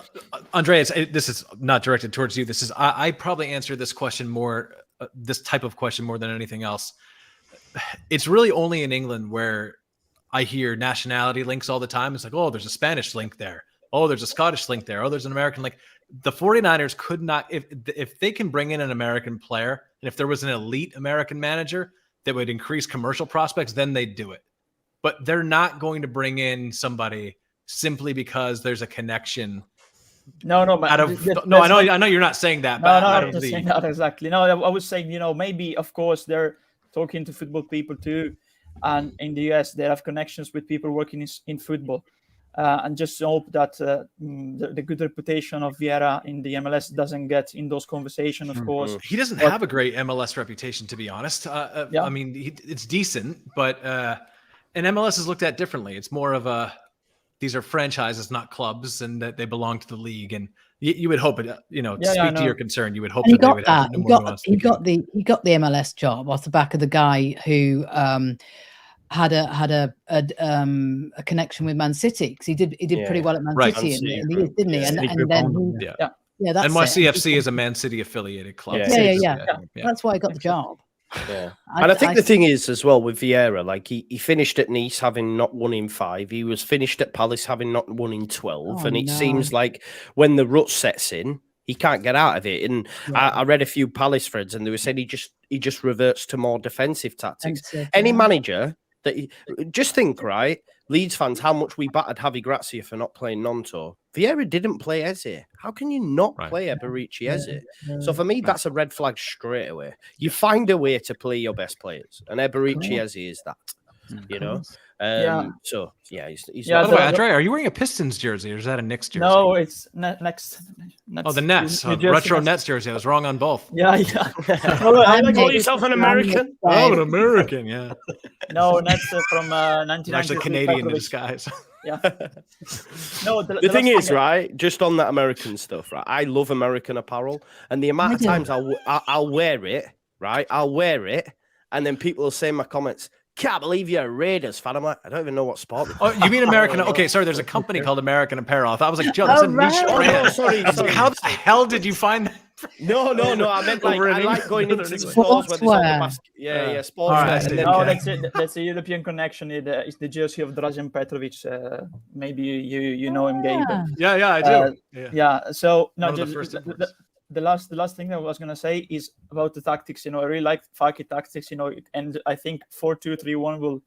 Andreas, this is not directed towards you. This is I probably answer this question more, this type of question more than anything else. It's really only in England where I hear nationality links all the time. It's like, oh, there's a Spanish link there. Oh, there's a Scottish link there. Oh, there's an American link. The 49ers could not, if they can bring in an American player, and if there was an elite American manager that would increase commercial prospects, then they'd do it. But they're not going to bring in somebody simply because there's a connection. No, I know you're not saying that. No, I'm not saying that exactly. No, I was saying, maybe, of course, they're talking to football people too. And in the US, they have connections with people working in football. And just hope that the good reputation of Vieira in the MLS doesn't get in those conversations, of course. He doesn't have a great MLS reputation, to be honest. I mean, it's decent, but and MLS is looked at differently. It's more of these are franchises, not clubs, and that they belong to the league. And you would hope it, to speak to your concern, you would hope and that they would have he got the MLS job off the back of the guy who had a connection with Man City, because he did pretty well at Man City, didn't he? And then that's NYCFC is a Man City affiliated club. Yeah. That's why he got the job. Yeah, and I think the thing is as well with Vieira, like he finished at Nice having not won in 5. He was finished at Palace having not won in 12, and it seems like when the rut sets in, he can't get out of it. And I read a few Palace threads, and they were saying he just reverts to more defensive tactics. Any manager Just think, right? Leeds fans, how much we battered Javi Gracia for not playing Nonto. Vieira didn't play Eze. How can you not play Eberici Eze? So for me, that's a red flag straight away. You find a way to play your best players, and Eberici Eze is that. You know. So yeah, he's By the way, Andre, are you wearing a Pistons jersey or is that a Knicks jersey? No, it's Nets. Oh, the Nets. Retro Nets jersey. I was wrong on both. Yeah. Call yourself an American? Oh, an American, yeah. No, Nets from 1990. Actually Canadian in disguise. Yeah. No, the thing is, right, just on that American stuff, right, I love American apparel, and the amount of times I'll wear it, right, and then people will say in my comments, can't believe you're a Raiders fan. I'm like, I don't even know what sport. Oh, you mean American? Okay, sorry. There's a company called American Apparel. I thought I was like, Joe, that's a niche brand. Sorry. How the hell did you find that? No. I meant like I like going into the stores where there's all the basket. Yeah, sports. Right, that's a European connection. It's the jersey of Dražen Petrovic. Maybe you know him, Gabe. Yeah, I do. Yeah. So no, the last thing that I was gonna say is about the tactics. I really like Faki tactics. And I think 4-2-3-1 will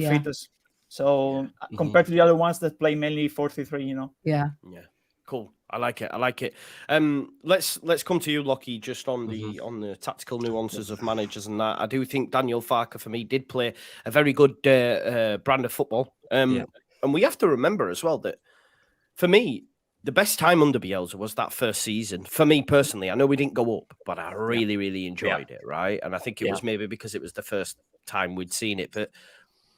fit us. So compared to the other ones that play mainly 4-3-3, Yeah. Cool. I like it. Let's come to you, Lockie, just on the tactical nuances of managers and that. I do think Daniel Farke, for me, did play a very good brand of football. And we have to remember as well that, for me, the best time under Bielsa was that first season. For me personally, I know we didn't go up, but I really, really enjoyed it, right? And I think it was maybe because it was the first time we'd seen it, but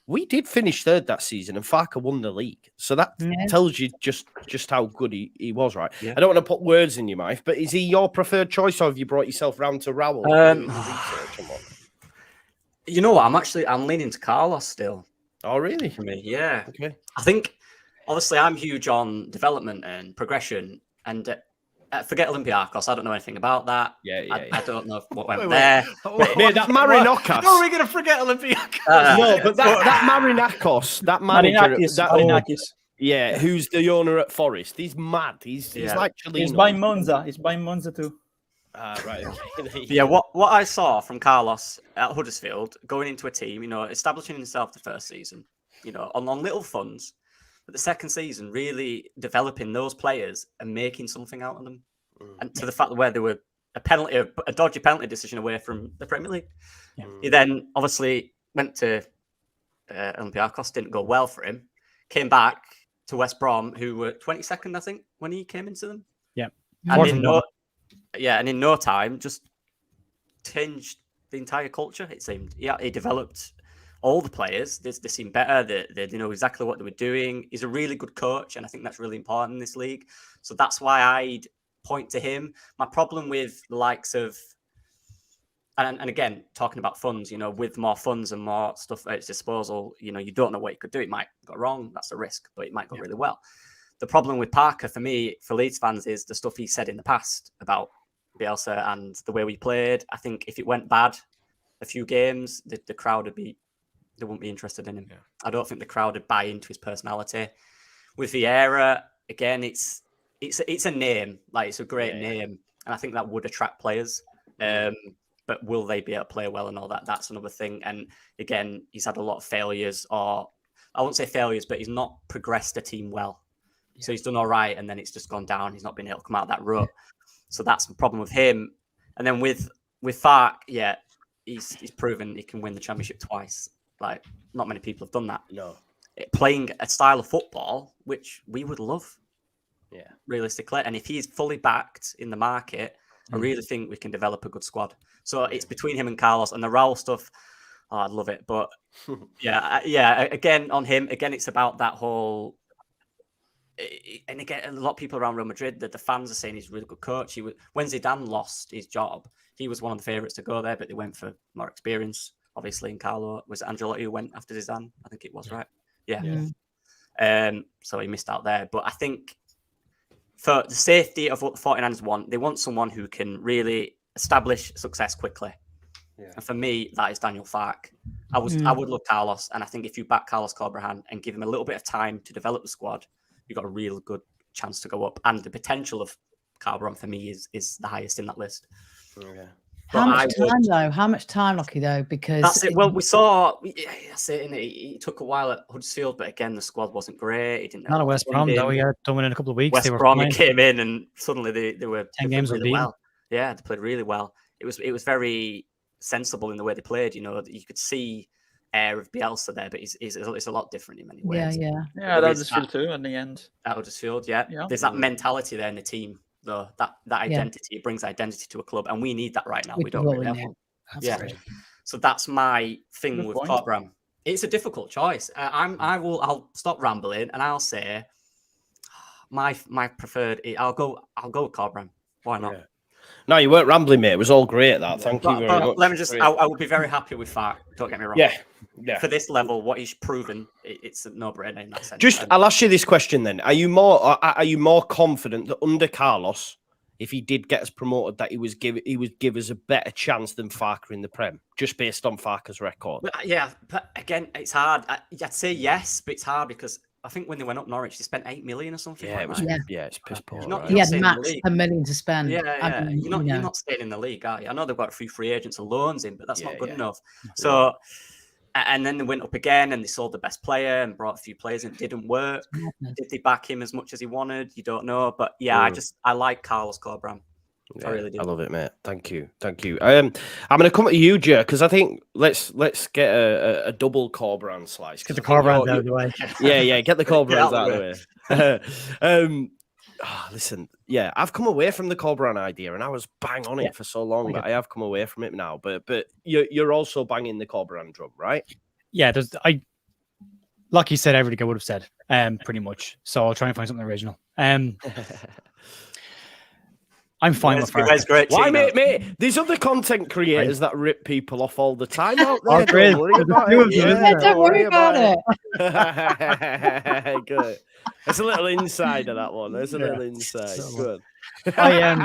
we did finish third that season, and Farke won the league. So that tells you just how good he was, right? Yeah. I don't want to put words in your mouth, but is he your preferred choice, or have you brought yourself round to Raul? You know what? I'm leaning to Carlos still. Oh, really? For me, yeah. Okay. I think, obviously, I'm huge on development and progression, and forget Olympiacos. I don't know anything about that. I don't know what went there. Mate, that Marinakos. How are we going to forget Olympiacos? No, but that Marinakos, that manager, Marinakis. Yeah, who's the owner at Forest? He's mad. He's like Chelino. He's by Monza. He's by Monza too. Right. Yeah, what I saw from Carlos at Huddersfield, going into a team, establishing himself the first season, on little funds. But the second season, really developing those players and making something out of them. And to the fact that where they were a dodgy penalty decision away from the Premier League. Yeah. He then obviously went to Olympiacos, didn't go well for him. Came back to West Brom, who were 22nd, I think, when he came into them. Yeah. And in no time, just changed the entire culture, it seemed. Yeah, he developed all the players. They seem better. They know exactly what they were doing. He's a really good coach, and I think that's really important in this league. So that's why I'd point to him. My problem with the likes of, and again, talking about funds, with more funds and more stuff at its disposal, you don't know what he could do. It might go wrong. That's a risk, but it might go really well. The problem with Parker, for me, for Leeds fans, is the stuff he said in the past about Bielsa and the way we played. I think if it went bad a few games, the crowd they wouldn't be interested in him. Yeah. I don't think the crowd would buy into his personality. With Vieira, again, it's a name, like it's a great name, and I think that would attract players. But will they be able to play well and all that? That's another thing. And again, he's had a lot of failures, or I won't say failures, but he's not progressed a team well. Yeah. So he's done all right, and then it's just gone down. He's not been able to come out of that rut. So that's the problem with him. And then with Farke, he's proven he can win the championship twice. Like, not many people have done that. No. Playing a style of football, which we would love, realistically. And if he's fully backed in the market, I really think we can develop a good squad. So it's between him and Carlos. And the Raul stuff, I'd love it. But again, on him, it's about that whole... And again, a lot of people around Real Madrid, that the fans are saying he's a really good coach. When Zidane lost his job, he was one of the favourites to go there, but they went for more experience. Obviously, in Carlo, was it Ancelotti who went after Zidane? I think it was, right? Yeah. So he missed out there. But I think for the safety of what the 49ers want, they want someone who can really establish success quickly. Yeah. And for me, that is Daniel Farke. I would love Carlos, and I think if you back Carlos Corberán and give him a little bit of time to develop the squad, you've got a real good chance to go up. And the potential of Corberán for me is the highest in that list. Okay. How much time, though? How much time, Lockie, though? Because that's it. Well, we saw. That's it. And it took a while at Huddersfield, but again, the squad wasn't great. It didn't. Not a West Brom though. He had done in a couple of weeks. West Brom came in, and suddenly they were 10 games really well. Yeah, they played really well. It was very sensible in the way they played. You know, you could see air of Bielsa there, but it's a lot different in many ways. Yeah. That Huddersfield too. In the end, at Huddersfield, yeah. There's that mentality there in the team. Though that identity, it brings identity to a club, and we need that right now. We don't really have one. Great. So that's my thing with Corbram. It's a difficult choice. I'll stop rambling and I'll say my preferred. I'll go with Corbram. Why not? Yeah. No, you weren't rambling, mate. It was all great. Thank you very much. Let me just. I would be very happy with Fark. Don't get me wrong. Yeah. For this level, what he's proven, it's a no-brainer in that sense. I'll ask you this question then: Are you more confident that under Carlos, if he did get us promoted, that he would give us a better chance than Farker in the Prem, just based on Farker's record? Yeah, but again, it's hard. I'd say yes, but it's hard because I think when they went up Norwich, they spent 8 million or something. Yeah, it's piss poor. He had max $1 million to spend. Yeah. You're not staying in the league, are you? I know they've got a few free agents and loans in, but that's not good enough. So, and then they went up again and they sold the best player and brought a few players and it didn't work. Did they back him as much as he wanted? You don't know. But I like Carlos Corbram. Yeah, I really do. I love it, mate. Thank you. I'm going to come to you, Joe, because I think let's get a double Corbran slice. Get the Corbran out of the way. Yeah, get the Corbrans out of the way. Listen, I've come away from the Corbran idea, and I was bang on it for so long that I have come away from it now. But you're also banging the Corbran drum, right? Yeah, like you said, everything I would have said, pretty much. So I'll try and find something original. I'm fine with Farker. Why, mate? There's other content creators that rip people off all the time out there. Don't worry about it. Good. It's a little inside of that one. There's a little inside. Good. I'm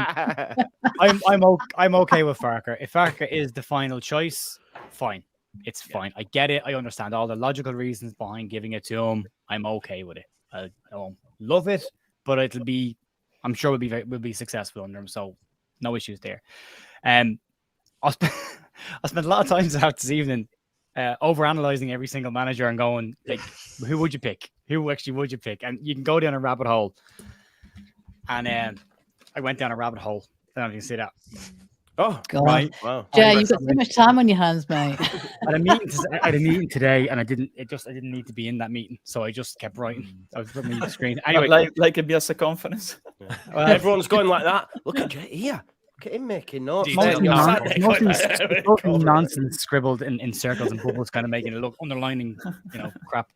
okay with Farker. If Farker is the final choice, fine. It's fine. I get it. I understand all the logical reasons behind giving it to him. I'm okay with it. I won't love it, but I'm sure we'll be successful under him, so no issues there. I spent a lot of time out this evening overanalyzing every single manager and going, like, who would you pick? Who actually would you pick? And you can go down a rabbit hole. And I went down a rabbit hole. I don't know if you can see that. Oh, God. Right. Wow. Jay, you've got too much time on your hands, mate. I had a meeting today, and I didn't need to be in that meeting, so I just kept writing. I was putting the screen. Anyway, like a BS conference. Yeah. Well, everyone's going like that. Look at Jay here. Look at him making notes. Mostly nonsense scribbled in circles and bubbles, kind of making it look underlining, crap.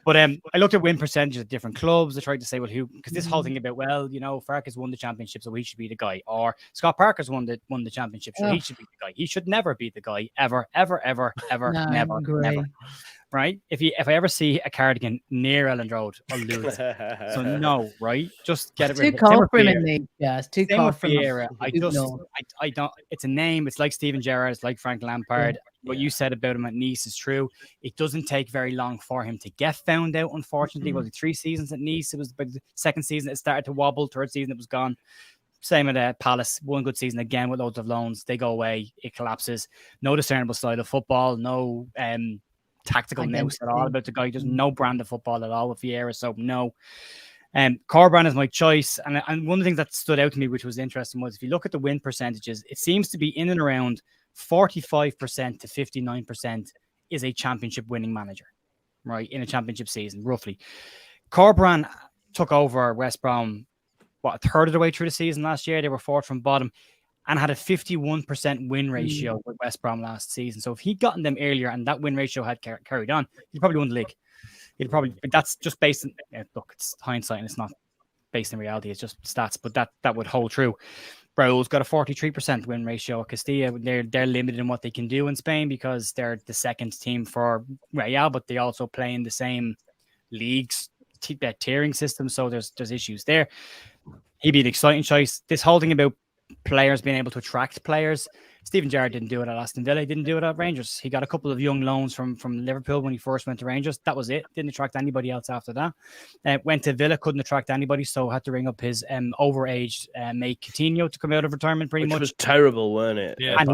But I looked at win percentages at different clubs. I tried to say, because this whole thing about, Farker's won the championship, so he should be the guy. Or Scott Parker's won the championship, so he should be the guy. He should never be the guy, ever, never. Right? If I ever see a cardigan near Elland Road, I'll lose. So no, right? Just get it rid of it. Too cold for him in the it's too cold for him. I don't. It's a name. It's like Steven Gerrard. It's like Frank Lampard. What you said about him at Nice is true. It doesn't take very long for him to get found out. Unfortunately, was it 3 seasons at Nice? It was the second season it started to wobble. Third season it was gone. Same at Palace. One good season again with loads of loans. They go away. It collapses. No discernible style of football. No tactical nous at all about the guy. There's no brand of football at all with Vieira, so no. Corbran is my choice, and one of the things that stood out to me, which was interesting, was if you look at the win percentages, it seems to be in and around 45% to 59% is a championship winning manager, right, in a championship season, roughly. Corbran took over West Brom, a third of the way through the season last year. They were fourth from bottom and had a 51% win ratio with West Brom last season. So if he'd gotten them earlier and that win ratio had carried on, he'd probably won the league. But that's just based on, look, it's hindsight and it's not based in reality. It's just stats, but that would hold true. Raul's got a 43% win ratio. Castilla, they're limited in what they can do in Spain because they're the second team for Real, but they also play in the same leagues, tiering system. So there's issues there. He'd be an exciting choice. This whole thing about players being able to attract players, Stephen Gerrard didn't do it at Aston Villa. He didn't do it at Rangers. He got a couple of young loans from Liverpool when he first went to Rangers. That was it. Didn't attract anybody else after that. Went to Villa, couldn't attract anybody, so had to ring up his overaged mate Coutinho to come out of retirement pretty much. Which was terrible, weren't it? Yeah. And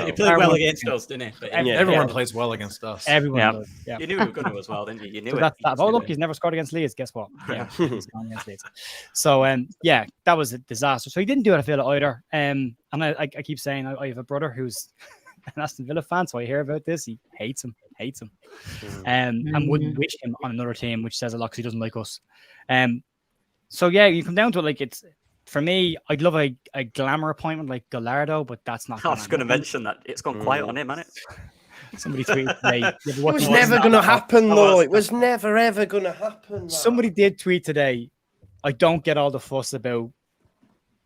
He played well against us, didn't he? But Everyone plays well against us. Everyone does. Yeah. You knew he was going to as well, didn't you? You knew So it. that's that. Oh, look, he's never scored against Leeds. Guess what? Yeah, he's gone against Leeds. So, yeah, that was a disaster. So he didn't do it at Villa either. And I keep saying I have a brother who's an Aston Villa fan, so I hear about this. He hates him. And wouldn't wish him on another team, which says a lot because he doesn't like us. So yeah, you come down to it, like, it's, for me, I'd love a glamour appointment like Gallardo, but that's not. I was going to mention that it's gone quiet on him, hasn't it? Somebody tweeted today. It was never going to happen, though. It was never, ever going to happen. Somebody did tweet today, I don't get all the fuss about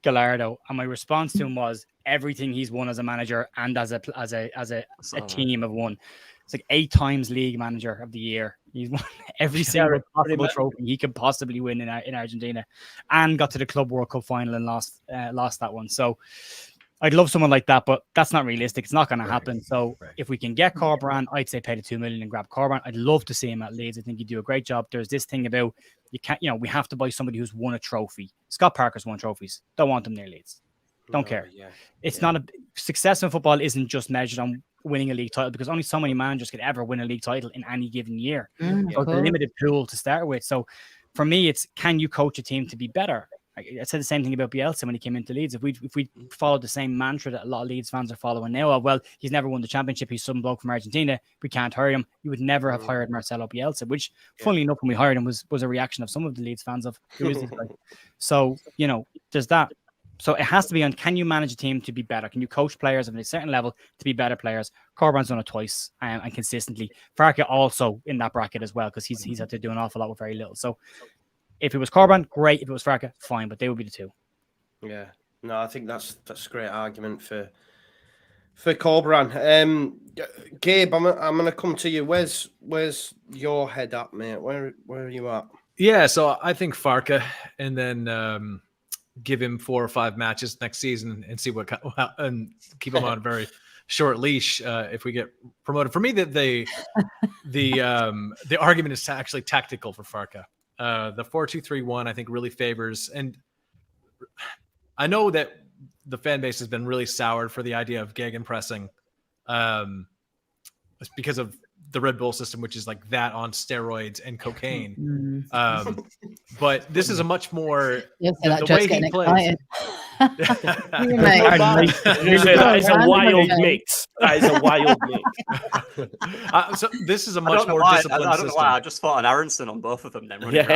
Gallardo. And my response to him was, everything he's won as a manager and as a team have won. It's like 8 times league manager of the year. He's won every single possible trophy he could possibly win in Argentina, and got to the Club World Cup final and lost that one. So I'd love someone like that, but that's not realistic. It's not going to happen. So if we can get Corberan, I'd say pay the 2 million and grab Corberan. I'd love to see him at Leeds. I think he'd do a great job. There's this thing about we have to buy somebody who's won a trophy. Scott Parker's won trophies. Don't want them near Leeds. Don't care. It's not success in football isn't just measured on winning a league title, because only so many managers could ever win a league title in any given year. So it's a limited pool to start with. So for me, it's, can you coach a team to be better? I said the same thing about Bielsa when he came into Leeds. If we followed the same mantra that a lot of Leeds fans are following now, well, he's never won the championship, he's some bloke from Argentina, we can't hire him. You would never have hired Marcelo Bielsa, which, funnily enough, when we hired him was a reaction of some of the Leeds fans of, who is this guy? So, there's that. So it has to be on, can you manage a team to be better? Can you coach players of a certain level to be better players? Corberan's done it twice and consistently. Farke also in that bracket as well, because he's had to do an awful lot with very little. So if it was Corberan, great. If it was Farke, fine. But they would be the two. Yeah. No, I think that's a great argument for Corberan. Gabe, I'm gonna come to you. Where's your head up, mate? Where are you at? Yeah, so I think Farke, and then give him 4 or 5 matches next season and see and keep him on a very short leash if we get promoted. For me, that the argument is actually tactical for Farke. The 4-2-3-1 I think really favors, and I know that the fan base has been really soured for the idea of gegenpressing, because of the Red Bull system, which is like that on steroids and cocaine. But this is a much more the way he plays. That is a wild mix. That is a wild mix. So this is a much more disciplined system. I don't know why. I just thought an Aronson on both of them. Then Don't with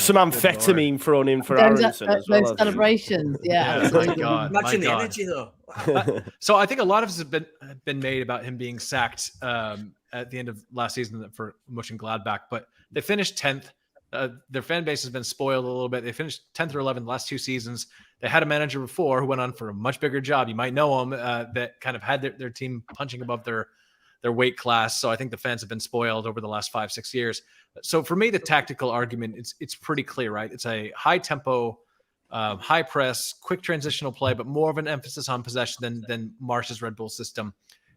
some amphetamine thrown in for Aronson as well. Those celebrations, My God, imagine the energy though. So I think a lot of this has been made about him being sacked at the end of last season for Mönchengladbach, but they finished 10th. Their fan base has been spoiled a little bit. They finished 10th or 11th the last 2 seasons. They had a manager before who went on for a much bigger job. You might know him, that kind of had their team punching above their weight class. So I think the fans have been spoiled over the last 5-6 years. So for me, the tactical argument, it's pretty clear, right? It's a high tempo, high press, quick transitional play, but more of an emphasis on possession than Marsh's Red Bull system.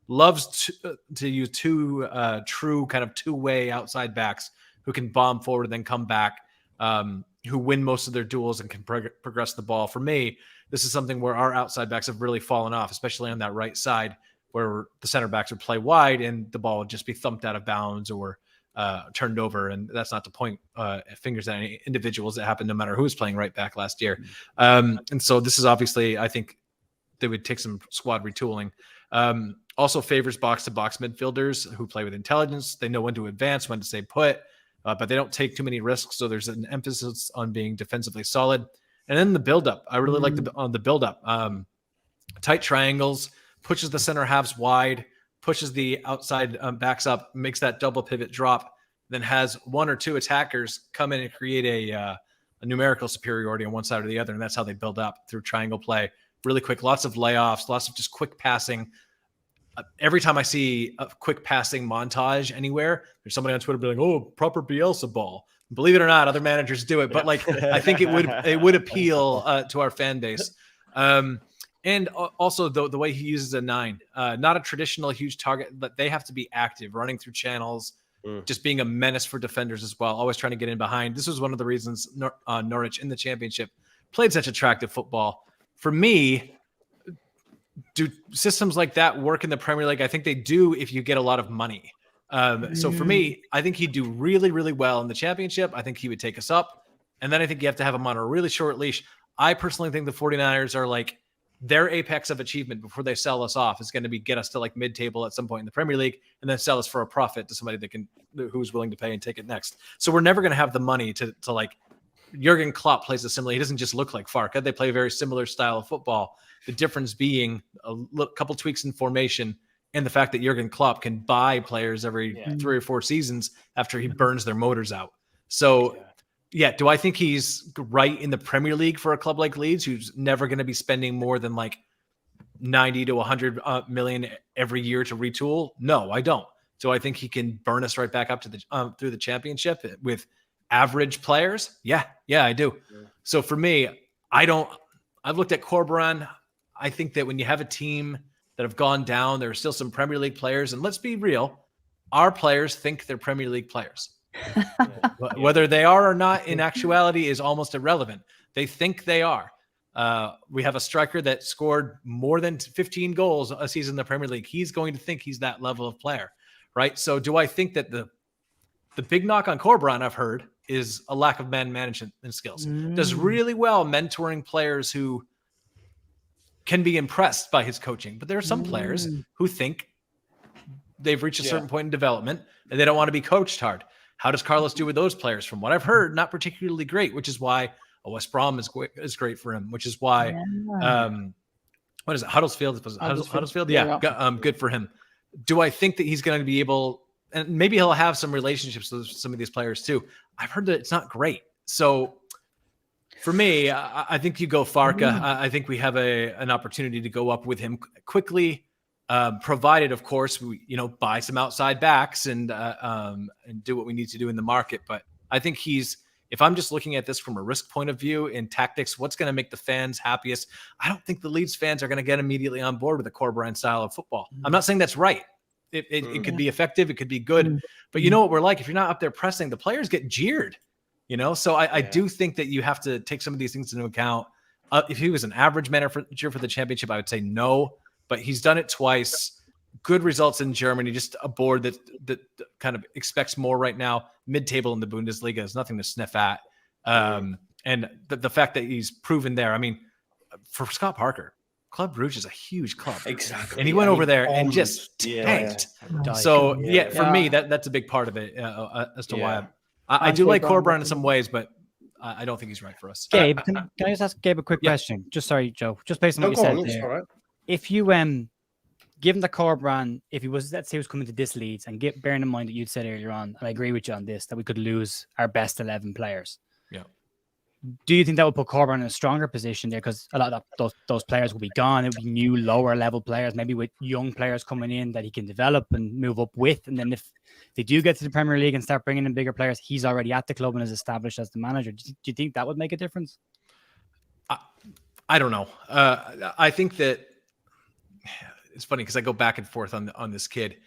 Loves to use 2 true kind of 2-way outside backs who can bomb forward and then come back, who win most of their duels and can progress the ball. For me, this is something where our outside backs have really fallen off, especially on that right side, where the center backs would play wide and the ball would just be thumped out of bounds or turned over. And that's not to point fingers at any individuals. That happened no matter who was playing right back last year. And so this is obviously, I think they would take some squad retooling. Also favors box-to-box midfielders who play with intelligence. They know when to advance, when to stay put, but they don't take too many risks. So there's an emphasis on being defensively solid. And then the build-up. I really like the build-up. Tight triangles, pushes the center halves wide, pushes the outside backs up, makes that double pivot drop, then has 1 or 2 attackers come in and create a numerical superiority on one side or the other. And that's how they build up through triangle play. Really quick, lots of layoffs, lots of just quick passing. Every time I see a quick passing montage anywhere, there's somebody on Twitter being like, "Oh, proper Bielsa ball." Believe it or not, other managers do it, but like I think it would appeal to our fan base. And also the way he uses a 9, not a traditional huge target, but they have to be active, running through channels, just being a menace for defenders as well, always trying to get in behind. This was one of the reasons Norwich in the championship played such attractive football. For me, do systems like that work in the Premier League? I think they do if you get a lot of money. So for me, I think he'd do really, really well in the championship. I think he would take us up. And then I think you have to have him on a really short leash. I personally think the 49ers are like their apex of achievement before they sell us off is going to be get us to like mid-table at some point in the Premier League and then sell us for a profit to somebody who's willing to pay and take it next. So we're never going to have the money to like Jurgen Klopp plays a similar. He doesn't just look like Farke. They play a very similar style of football. The difference being a couple tweaks in formation and the fact that Jurgen Klopp can buy players every 3 or 4 seasons after he burns their motors out. So, do I think he's right in the Premier League for a club like Leeds, who's never going to be spending more than like 90 to 100 million every year to retool? No, I don't. So I think he can burn us right back up to the through the championship with average players. Yeah, I do. So for me, I've looked at Corberan. I think that when you have a team that have gone down, there are still some Premier League players. And let's be real, our players think they're Premier League players. Whether they are or not in actuality is almost irrelevant. They think they are. We have a striker that scored more than 15 goals a season in the Premier League. He's going to think he's that level of player, right? So do I think that the big knock on Corberan I've heard is a lack of man management and skills. Does really well mentoring players who can be impressed by his coaching. But there are some players who think they've reached a certain point in development and they don't want to be coached hard. How does Carlos do with those players? From what I've heard, not particularly great, which is why West Brom is great for him, which is why, what is it? Huddersfield? Huddersfield? Yeah, good for him. Do I think that he's going to be able, and maybe he'll have some relationships with some of these players too. I've heard that it's not great. So for me, I think you go Farke. I think we have an opportunity to go up with him quickly, provided, of course, we buy some outside backs and do what we need to do in the market. But I think if I'm just looking at this from a risk point of view in tactics, what's going to make the fans happiest? I don't think the Leeds fans are going to get immediately on board with the Corberan style of football. I'm not saying that's right. It could be effective. It could be good. But you know what we're like? If you're not up there pressing, the players get jeered. So I do think that you have to take some of these things into account. If he was an average manager for the championship, I would say no, but he's done it twice. Good results in Germany, just a board that kind of expects more right now. Mid-table in the Bundesliga is nothing to sniff at. And the fact that he's proven there, I mean, for Scott Parker, Club Brugge is a huge club. Exactly. And he went over there and just tanked. So for me, that's a big part of it as to why I do like Corberan in some ways, but I don't think he's right for us. Gabe, can I just ask Gabe a quick question? Just sorry, Joe. Just based on what you said there. All right. If you given the Corberan, if he was, let's say, he was coming to this Leeds, and bearing in mind that you'd said earlier on, and I agree with you on this, that we could lose our best 11 players. Yeah. Do you think that would put Corberan in a stronger position there? Because a lot of those players will be gone. It would be new, lower level players, maybe with young players coming in that he can develop and move up with. And then if they do get to the Premier League and start bringing in bigger players, he's already at the club and is established as the manager. Do you think that would make a difference? I don't know. I think that it's funny because I go back and forth on this kid.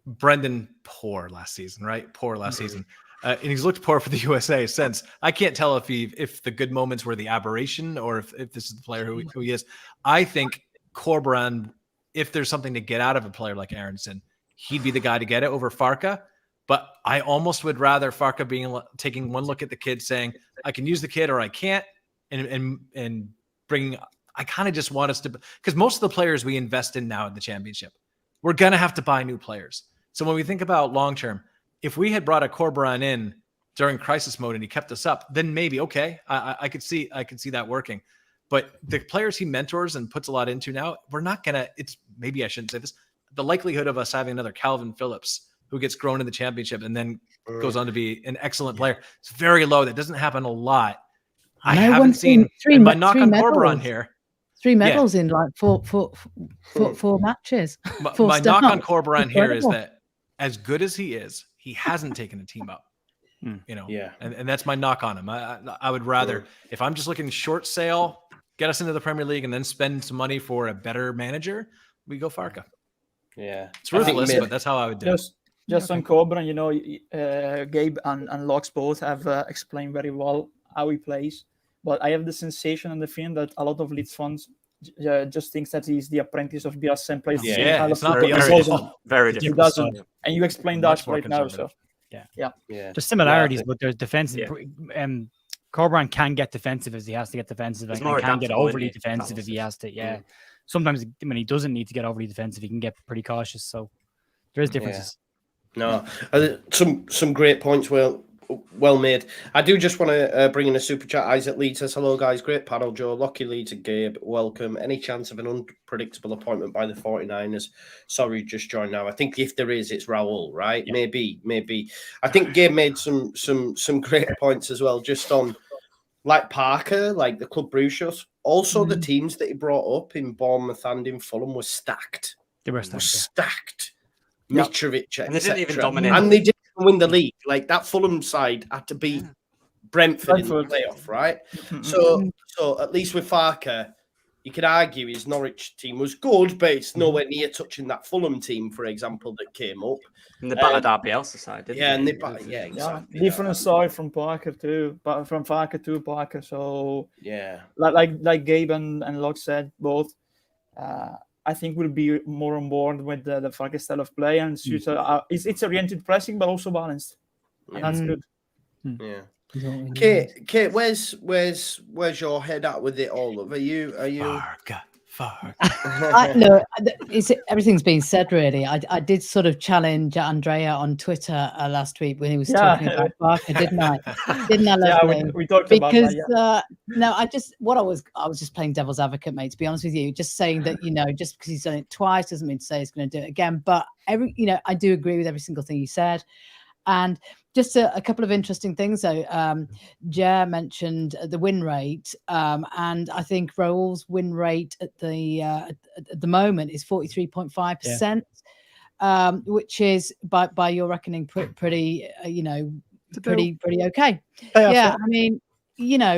Brendan, poor last season, right? Poor last season. And he's looked poor for the USA since. I can't tell if the good moments were the aberration or if this is the player who he is. I think Corberan, if there's something to get out of a player like Aronson, he'd be the guy to get it over Farke. But I almost would rather Farke taking one look at the kid saying, I can use the kid or I can't, and bringing. I kind of just want us to, because most of the players we invest in now in the championship, we're going to have to buy new players. So when we think about long-term, if we had brought a Corberan in during crisis mode and he kept us up, then maybe, okay, I could see that working. But the players he mentors and puts a lot into now, we're not going to, maybe I shouldn't say this, the likelihood of us having another Calvin Phillips who gets grown in the championship and then goes on to be an excellent player, it's very low. That doesn't happen a lot. I haven't seen my knock on Corberan here. 3 medals in like four matches. My knock on Corberan here is that as good as he is, he hasn't taken a team up. And that's my knock on him. I would rather, if I'm just looking short sale, get us into the Premier League, and then spend some money for a better manager, we go Farke. Yeah, it's ruthless, but that's how I would do it. Just on Cobra, you know, Gabe and Locks both have explained very well how he plays. But I have the sensation and the feeling that a lot of Leeds fans just thinks that he's the apprentice of Bielsa and plays the same kind of football. Very different. He doesn't. And you explained that right now. So yeah. Just similarities, but there's defensive. Corberan can get defensive if he has to get defensive, and can get overly defensive if he has to. Yeah. Sometimes when he doesn't need to get overly defensive, he can get pretty cautious. So there is differences. No, some great points. Well made. I do just want to bring in a super chat. Isaac Leeds says, hello guys, great panel. Joe, Lockie, Leeds and Gabe, welcome. Any chance of an unpredictable appointment by the 49ers? Sorry, just joined now. I think if there is, it's Raul, right? Yeah. Maybe. I think Gabe made some great points as well, just on like Parker, like the Club Brucios. Also, the teams that he brought up in Bournemouth and in Fulham were stacked. They were stacked. Mitrovic, and they didn't even dominate. And they didn't win the league. Like that Fulham side had to beat Brentford in the playoff, right? So at least with Farke, you could argue his Norwich team was good, but it's nowhere near touching that Fulham team, for example, that came up. And they battered our Bielsa side, didn't they? And they battered, exactly. Different side from Parker too, but from Farke to Parker. So like Gabe and Locke said, both. I think we'll be more on board with the Farke style of play, and it's oriented pressing, but also balanced, and that's good. Yeah. Kate, where's your head at with it all? Are you? Farke. No, everything's been said really. I did sort of challenge Andrea on Twitter last week when he was talking about Farke, didn't I? We talked about that. Because no, I was just playing devil's advocate, mate. To be honest with you, just saying that just because he's done it twice doesn't mean to say he's going to do it again. But I do agree with every single thing you said. And just a couple of interesting things, though. Jer mentioned the win rate, and I think Raul's win rate at the moment is 43.5%, which is by your reckoning pretty okay. Yeah, I mean,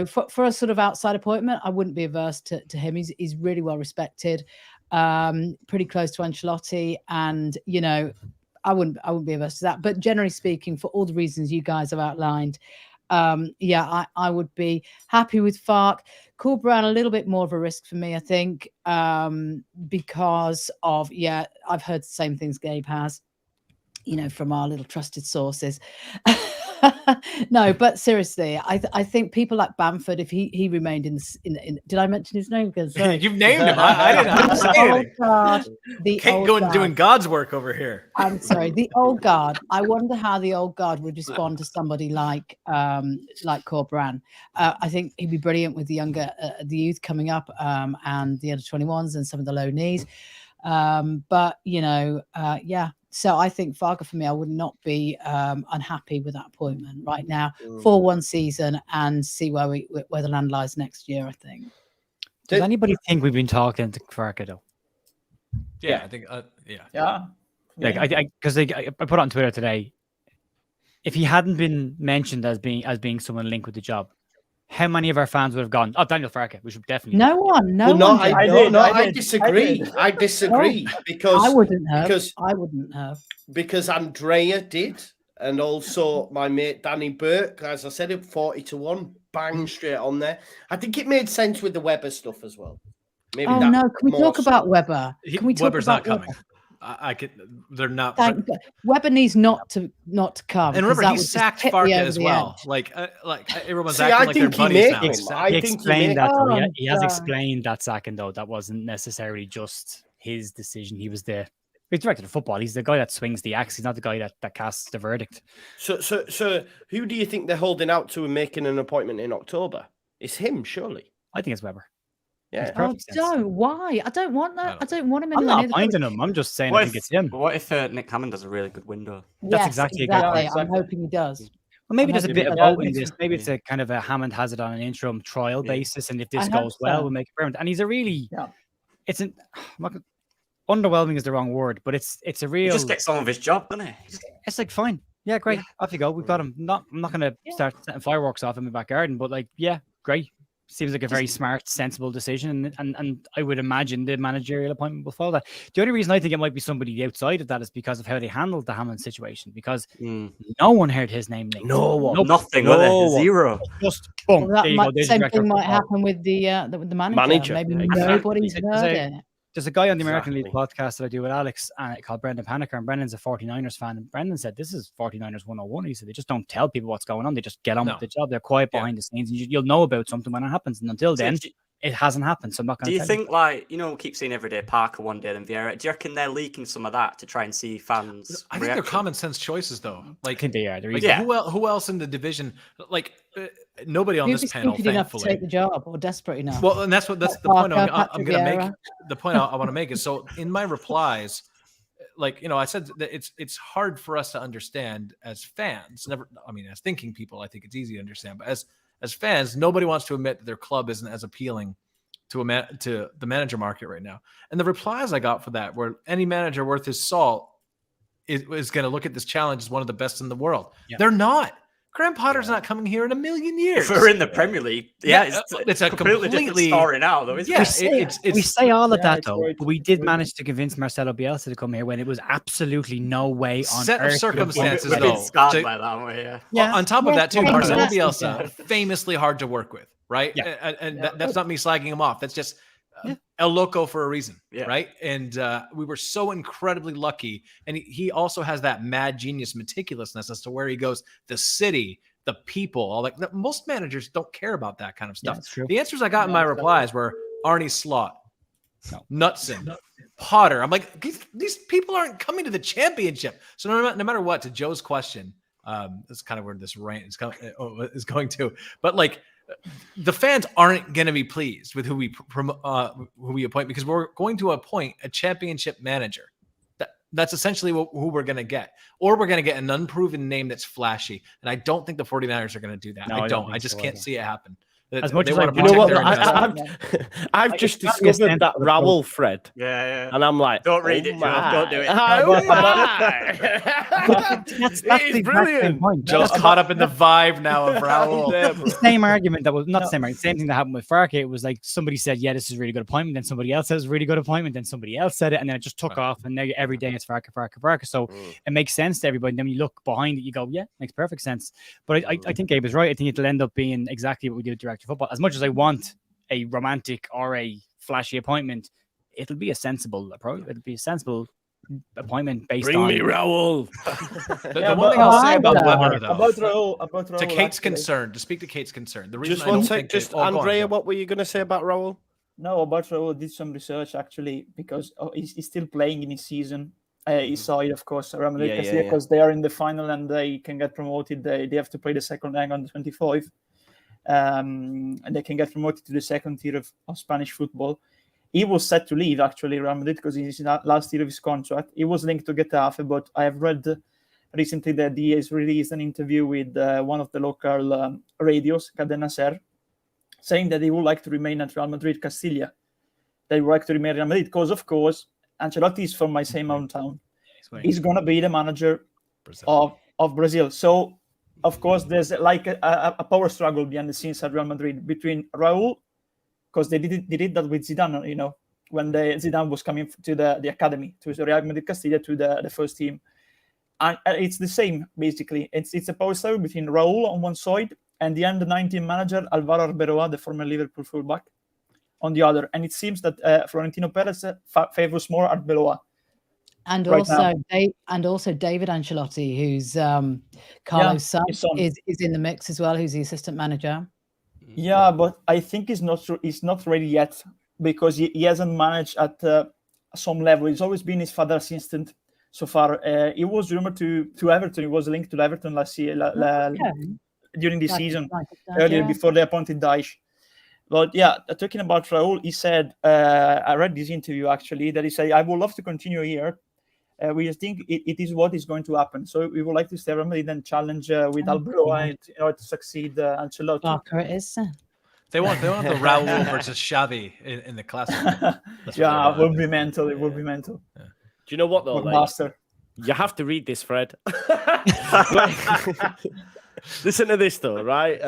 for a sort of outside appointment, I wouldn't be averse to him. He's really well respected, pretty close to Ancelotti, and I wouldn't be averse to that. But generally speaking, for all the reasons you guys have outlined, I would be happy with Farke. Corberan, a little bit more of a risk for me, I think, because of, I've heard the same things Gabe has, from our little trusted sources. No, but seriously, I think people like Bamford, if he remained in did I mention his name? Because you've named him. I didn't. Kate going doing God's work over here. I'm sorry, the old guard. I wonder how the old guard would respond to somebody like Corberan. I think he'd be brilliant with the youth coming up, and the under 21s and some of the low knees. So I think Farke, for me, I would not be unhappy with that appointment right now for one season, and see where the land lies next year, I think. Does anybody think we've been talking to Farke, though? Yeah, I think, Because I put it on Twitter today. If he hadn't been mentioned as being someone linked with the job, how many of our fans would have gone, Daniel Farke? We should definitely. No one. I disagree. I disagree because I wouldn't have. Because Andrea did, and also my mate Danny Burke, as I said, at 40-1, bang straight on there. I think it made sense with the Weber stuff as well. Maybe can we talk about Weber? Weber's not coming. They're not. Weber needs not to come. And remember, he sacked Farke as well. Like everyone's acting like they're buddies now. He explained that. He has explained that sacking, though. That wasn't necessarily just his decision. He was the director of football. He's the guy that swings the axe. He's not the guy that casts the verdict. So who do you think they're holding out to and making an appointment in October? It's him, surely. I think it's Weber. Yeah. Why? I don't want that. I don't want him. I'm not appointing him. I'm just saying I think it's him. What if Nick Hammond does a really good window? That's exactly. I'm hoping he does. Well, maybe there's a bit of both in this. Maybe it's a kind of a Hammond has it on an interim trial basis, and if this goes well, we'll make it permanent. And he's a really, underwhelming is the wrong word, but it's a real. He just gets on with his job, doesn't he? It's like fine, great, off you go. We've got him. I'm not going to start setting fireworks off in my back garden, but great. seems like a very smart, sensible decision, and I would imagine the managerial appointment will follow that. The only reason I think it might be somebody outside of that is because of how they handled the Hammond situation, because no one heard his name linked. No one. Nothing. Zero. Just boom. Well, there you go. the same thing might happen with the manager. Maybe nobody's heard it. There's a guy on the American League podcast that I do with Alex called Brendan Paneker, and Brendan's a 49ers fan. And Brendan said, this is 49ers 101. He said, they just don't tell people what's going on. They just get on with the job. They're quiet behind the scenes, and you'll know about something when it happens. And until then, it hasn't happened. So I'm not going to. Do you think, like, you know, we keep seeing everyday Parker one day and Vieira? Do you reckon they're leaking some of that to try and see fans? I think they're common sense choices, though. Like, they are. Like, who else in the division? Like, nobody on this panel, stupid enough to take the job, or desperate enough. Well, and that's the point I'm going to make. The point I want to make is, so in my replies, like, you know, I said that it's hard for us to understand as fans. As thinking people, I think it's easy to understand, but as fans, nobody wants to admit that their club isn't as appealing to the manager market right now. And the replies I got for that were, any manager worth his salt is going to look at this challenge as one of the best in the world. Yeah. They're not. Graham Potter's not coming here in a million years. If we're in the Premier League, it's a completely different story now, though. We say all of that, though, but we did manage to convince Marcelo Bielsa to come here when it was absolutely no way on set earth. Of circumstances, though. By that way, On top of that, too, Marcelo Bielsa, famously hard to work with, right? Yeah. And that's not me slagging him off. That's just El Loco for a reason, right? And we were so incredibly lucky. And he also has that mad genius meticulousness as to where he goes, the city, the people, all that. Most managers don't care about that kind of stuff. The answers I got in my replies were Arnie Slot, Knutson, Potter. I'm like, these people aren't coming to the championship. So no matter what, to Joe's question, that's kind of where this rant is going to. But like, the fans aren't going to be pleased with who we appoint, because we're going to appoint a championship manager. That's essentially who we're going to get. Or we're going to get an unproven name that's flashy. And I don't think the 49ers are going to do that. No, I just can't see it happen. As much as I've just discovered that Raul Fred. Yeah. And I'm like, don't read it, Joe. Don't do it. He's brilliant. Joe's caught up in the vibe now of Raul. The same argument that was not the same argument. Same thing that happened with Farke. It was like somebody said, yeah, this is a really good appointment. Then somebody else said it's a really good appointment. Then somebody else said it. And then it just took off. And now every day it's Farke. So it makes sense to everybody. And then when you look behind it, you go, yeah, makes perfect sense. But I think Gabe is right. I think it'll end up being exactly what we do with director football. As much as I want a romantic or a flashy appointment, it'll be a sensible approach. It'll be a sensible appointment based on. Bring me Raul. The one thing I'll say about Weber, though, about Raul, to Kate's concern, to speak to Kate's concern, the reason just one sec, Andrea, what were you going to say about Raul? No, about Raul, did some research actually, because he's still playing in his season. He saw it, of course, Real Madrid, because they are in the final and they can get promoted. They have to play the second leg on the 25th. And they can get promoted to the second tier of Spanish football. He was set to leave, actually, Real Madrid, because he's in the last year of his contract. He was linked to Getafe, but I have read recently that he has released an interview with one of the local radios, Cadena Ser, saying that he would like to remain at Real Madrid Castilla. They would like to remain at Real Madrid because, of course, Ancelotti is from my same hometown. He's going to be the manager of Brazil. So, of course, there's like a power struggle behind the scenes at Real Madrid between Raul, because they did that with Zidane, you know, when Zidane was coming to the academy, to the Real Madrid Castilla, to the first team. And it's the same, basically. It's a power struggle between Raul on one side and the under-19 manager, Alvaro Arbeloa, the former Liverpool fullback, on the other. And it seems that Florentino Perez favors more Arbeloa. And right also David Ancelotti, who's Carlos' son, is in the mix as well, who's the assistant manager. Yeah, but I think he's not ready yet, because he hasn't managed at some level. He's always been his father's assistant so far. He was rumored to Everton. He was linked to Everton last year, during the season, earlier, before they appointed Daesh. But yeah, talking about Raul, he said, I read this interview actually, that he said, I would love to continue here. We think it is what is going to happen. So we would like to stay around and challenge with Arbeloa in order to succeed Ancelotti. Barker it is. They want the Raul versus Xavi in the classic. Yeah, it would be mental. It would be mental. Yeah. Do you know what though? Master. You have to read this, Fred. Listen to this though, right?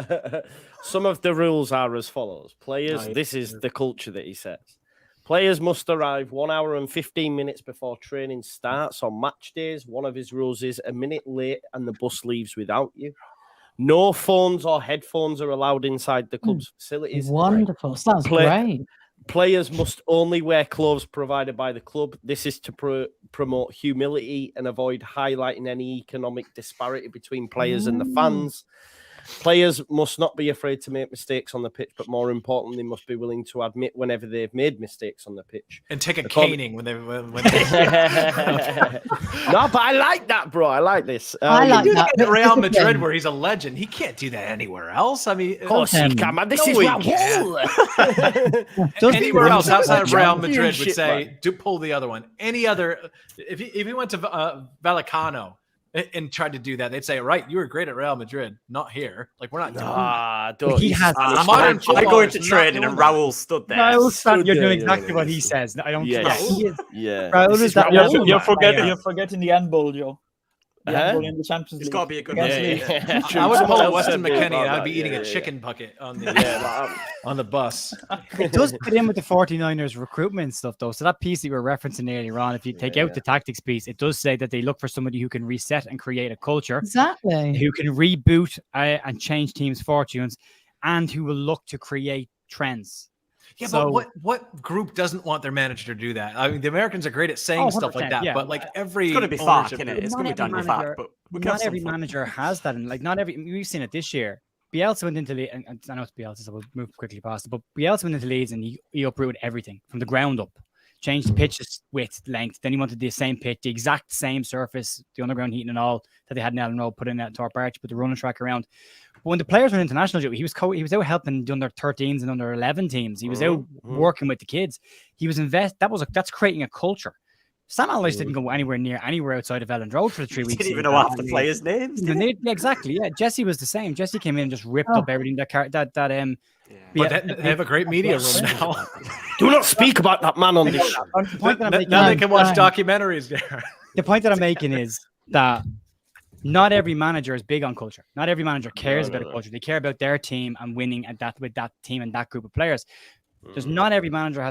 Some of the rules are as follows. Players, this is the culture that he sets. Players must arrive 1 hour and 15 minutes before training starts on match days. One of his rules is a minute late and the bus leaves without you. No phones or headphones are allowed inside the club's facilities. Wonderful. Sounds great. Players must only wear clothes provided by the club. This is to promote humility and avoid highlighting any economic disparity between players and the fans. Players must not be afraid to make mistakes on the pitch, but more importantly, they must be willing to admit whenever they've made mistakes on the pitch. And take a caning when they... No, but I like that, bro. I like this. I like that. At Real Madrid, where he's a legend, he can't do that anywhere else. I mean, of course he can, man. This is Raul. Anywhere else outside of Real Madrid would say, do pull the other one. Any other... If he went to Vallecano and tried to do that, they'd say, right, you were great at Real Madrid, not here. Like, we're not doing that. He has I go into training and Raul stood there. You're doing exactly what he says. I don't care. Raul is that. You're forgetting the handball, Joe. The handball in the Champions League. It's got to be a good I would pull a Weston McKennie and I'd be eating a chicken bucket on the bus. It does fit in with the 49ers recruitment stuff, though. So that piece that you were referencing earlier on, if you take out the tactics piece, it does say that they look for somebody who can reset and create a culture. Exactly. Who can reboot and change teams' fortunes and who will look to create trends. Yeah, but what group doesn't want their manager to do that? I mean, the Americans are great at saying stuff like that, but like every... It's going to be fact, isn't it? It's going to be Daniel Fact, but not every manager has that. And like, not every... We've seen it this year. Bielsa went into Leeds, and I know it's Bielsa, so we'll move quickly past it, but Bielsa went into Leeds and he uprooted everything from the ground up. Changed the pitch's width, length. Then he wanted the same pitch, the exact same surface, the underground heating and all that they had in Ellen Road, put in that Torp Arch, put the running track around. But when the players went international, he was out helping the under 13s and under 11 teams. He was out working with the kids. He was that's creating a culture. Sam Allardyce didn't go anywhere outside of Ellen Road for the 3 weeks. Didn't even know half the players' names. Yeah, exactly. Yeah, Jesse was the same. Jesse came in and just ripped up everything But they have a great media room now. Do not speak about that man on this. Now they can watch documentaries there. The point that I'm making is that not every manager is big on culture. Not every manager cares about a culture. They care about their team and winning with that team and that group of players. There's not every manager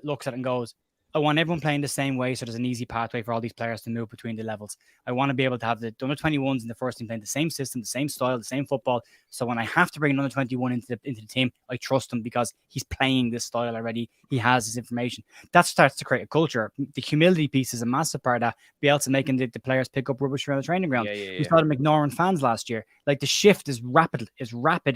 looks at it and goes, I want everyone playing the same way, so there's an easy pathway for all these players to move between the levels. I want to be able to have the under 21s in the first team playing the same system, the same style, the same football. So when I have to bring an under 21 into the team, I trust him because he's playing this style already. He has his information. That starts to create a culture. The humility piece is a massive part of that. Bielsa making the players pick up rubbish around the training ground. We saw them ignoring fans last year. Like the shift is rapid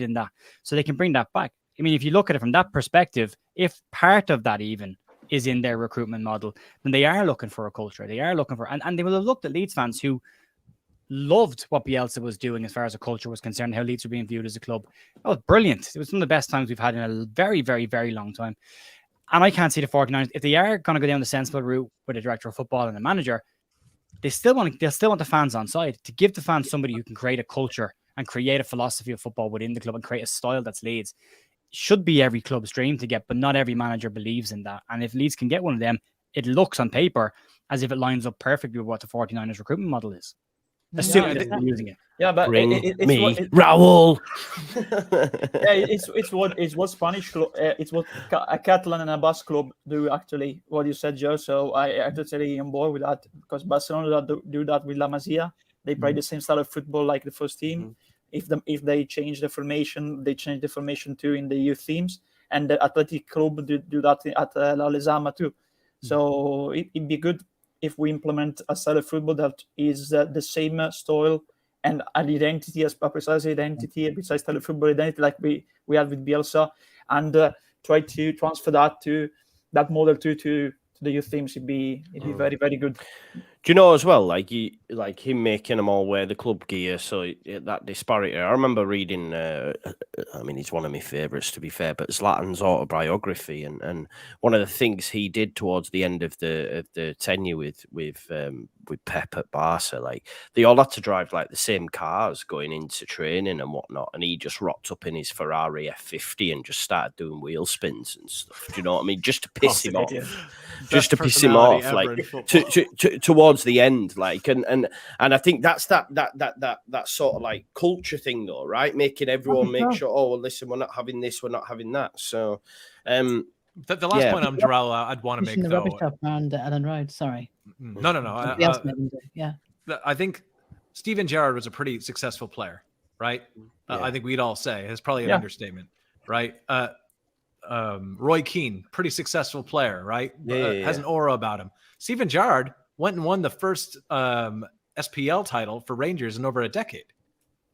in that. So they can bring that back. I mean, if you look at it from that perspective, if part of that even is in their recruitment model, then they are looking for a culture. They are looking for, and they will have looked at Leeds fans who loved what Bielsa was doing as far as a culture was concerned, how Leeds were being viewed as a club. It was brilliant. It was one of the best times we've had in a very, very, very long time. And I can't see the 49ers, if they are going to go down the sensible route with a director of football and a manager, they'll still want the fans on side, to give the fans somebody who can create a culture and create a philosophy of football within the club and create a style that's Leeds. Should be every club's dream to get, but not every manager believes in that. And if Leeds can get one of them, it looks on paper as if it lines up perfectly with what the 49ers recruitment model is. Assuming they're using it. Yeah, but Raul. It's what Spanish club, it's what a Catalan and a Basque club do actually. What you said, Joe. So I totally on board with that because Barcelona do that with La Masia. They play the same style of football like the first team. If they change the formation, they change the formation too in the youth teams, and the Athletic Club do that at La Lezama too. So it'd be good if we implement a style of football that is the same style and an identity, as a precise identity, a precise style of football identity like we had with Bielsa, and try to transfer that model to the youth teams. It'd be very, very good. Do you know as well, like him making them all wear the club gear, so that disparity. I remember reading, I mean, he's one of my favourites to be fair, but Zlatan's autobiography, and one of the things he did towards the end of the tenure with Pep at Barca, like they all had to drive like the same cars going into training and whatnot, and he just rocked up in his Ferrari F50 and just started doing wheel spins and stuff. Do you know what I mean? Just to piss him off. Just to piss him off, like towards towards the end, like, and I think that's that sort of like culture thing, though, right? Making everyone make sure, oh, well, listen, we're not having this, we're not having that. So, the last point on Jarrell, I'd want to make the though. Rubbish up around Ellen Road. Sorry. No. Yeah. I think Steven Gerrard was a pretty successful player, right? I think we'd all say it's probably an understatement, right? Roy Keane, pretty successful player, right? Has an aura about him. Steven Gerrard went and won the first SPL title for Rangers in over a decade,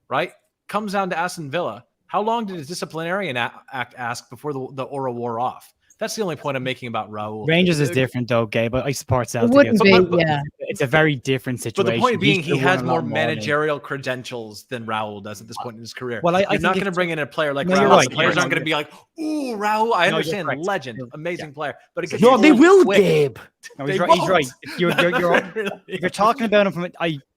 right? Comes down to Aston Villa. How long did his disciplinarian act ask before the aura wore off? That's the only point I'm making about Raul. Rangers is different, though, Gabe. But I support Celtic. It wouldn't be, It's a very different situation. But the point being, he has more managerial credentials than Raul does at this point in his career. Well, you're not going to bring in a player like Raul. Right. Players aren't going to be like, "Ooh, Raul." I understand, legend, amazing player. But it no, they will, Gabe. No, he's right. If you're talking about him from,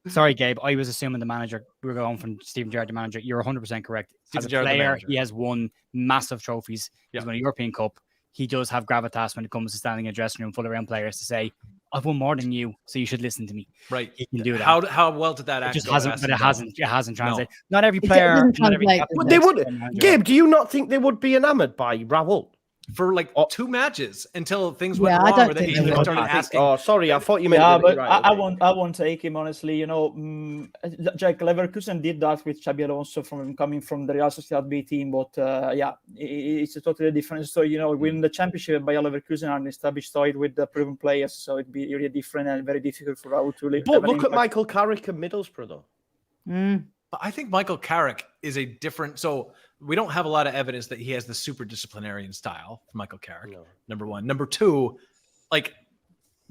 sorry, Gabe. I was assuming the manager. We were going from Steven Gerrard, the manager. You're 100% correct. As a player, he has won massive trophies. He's won a European Cup. He does have gravitas when it comes to standing in a dressing room full of around players to say, I've won more than you, so you should listen to me. Right. He can do that. How well did that actually it hasn't translated. No. Not every player. They would. Gabe, do you not think they would be enamored by Raul? For like 2 matches until things went wrong, where they started asking. Oh, sorry, I thought you meant. Yeah, but I won't take him honestly. You know, Jack Leverkusen did that with Xabi Alonso coming from the Real Sociedad B team, but it's a totally different story. You know, winning the championship by Leverkusen are an established side with the proven players, so it'd be really different and very difficult for Raul to live. But look at Michael Carrick and Middlesbrough, though. But I think Michael Carrick is a different. So we don't have a lot of evidence that he has the super disciplinarian style for Michael Carrick. No. Number one. Number two, like,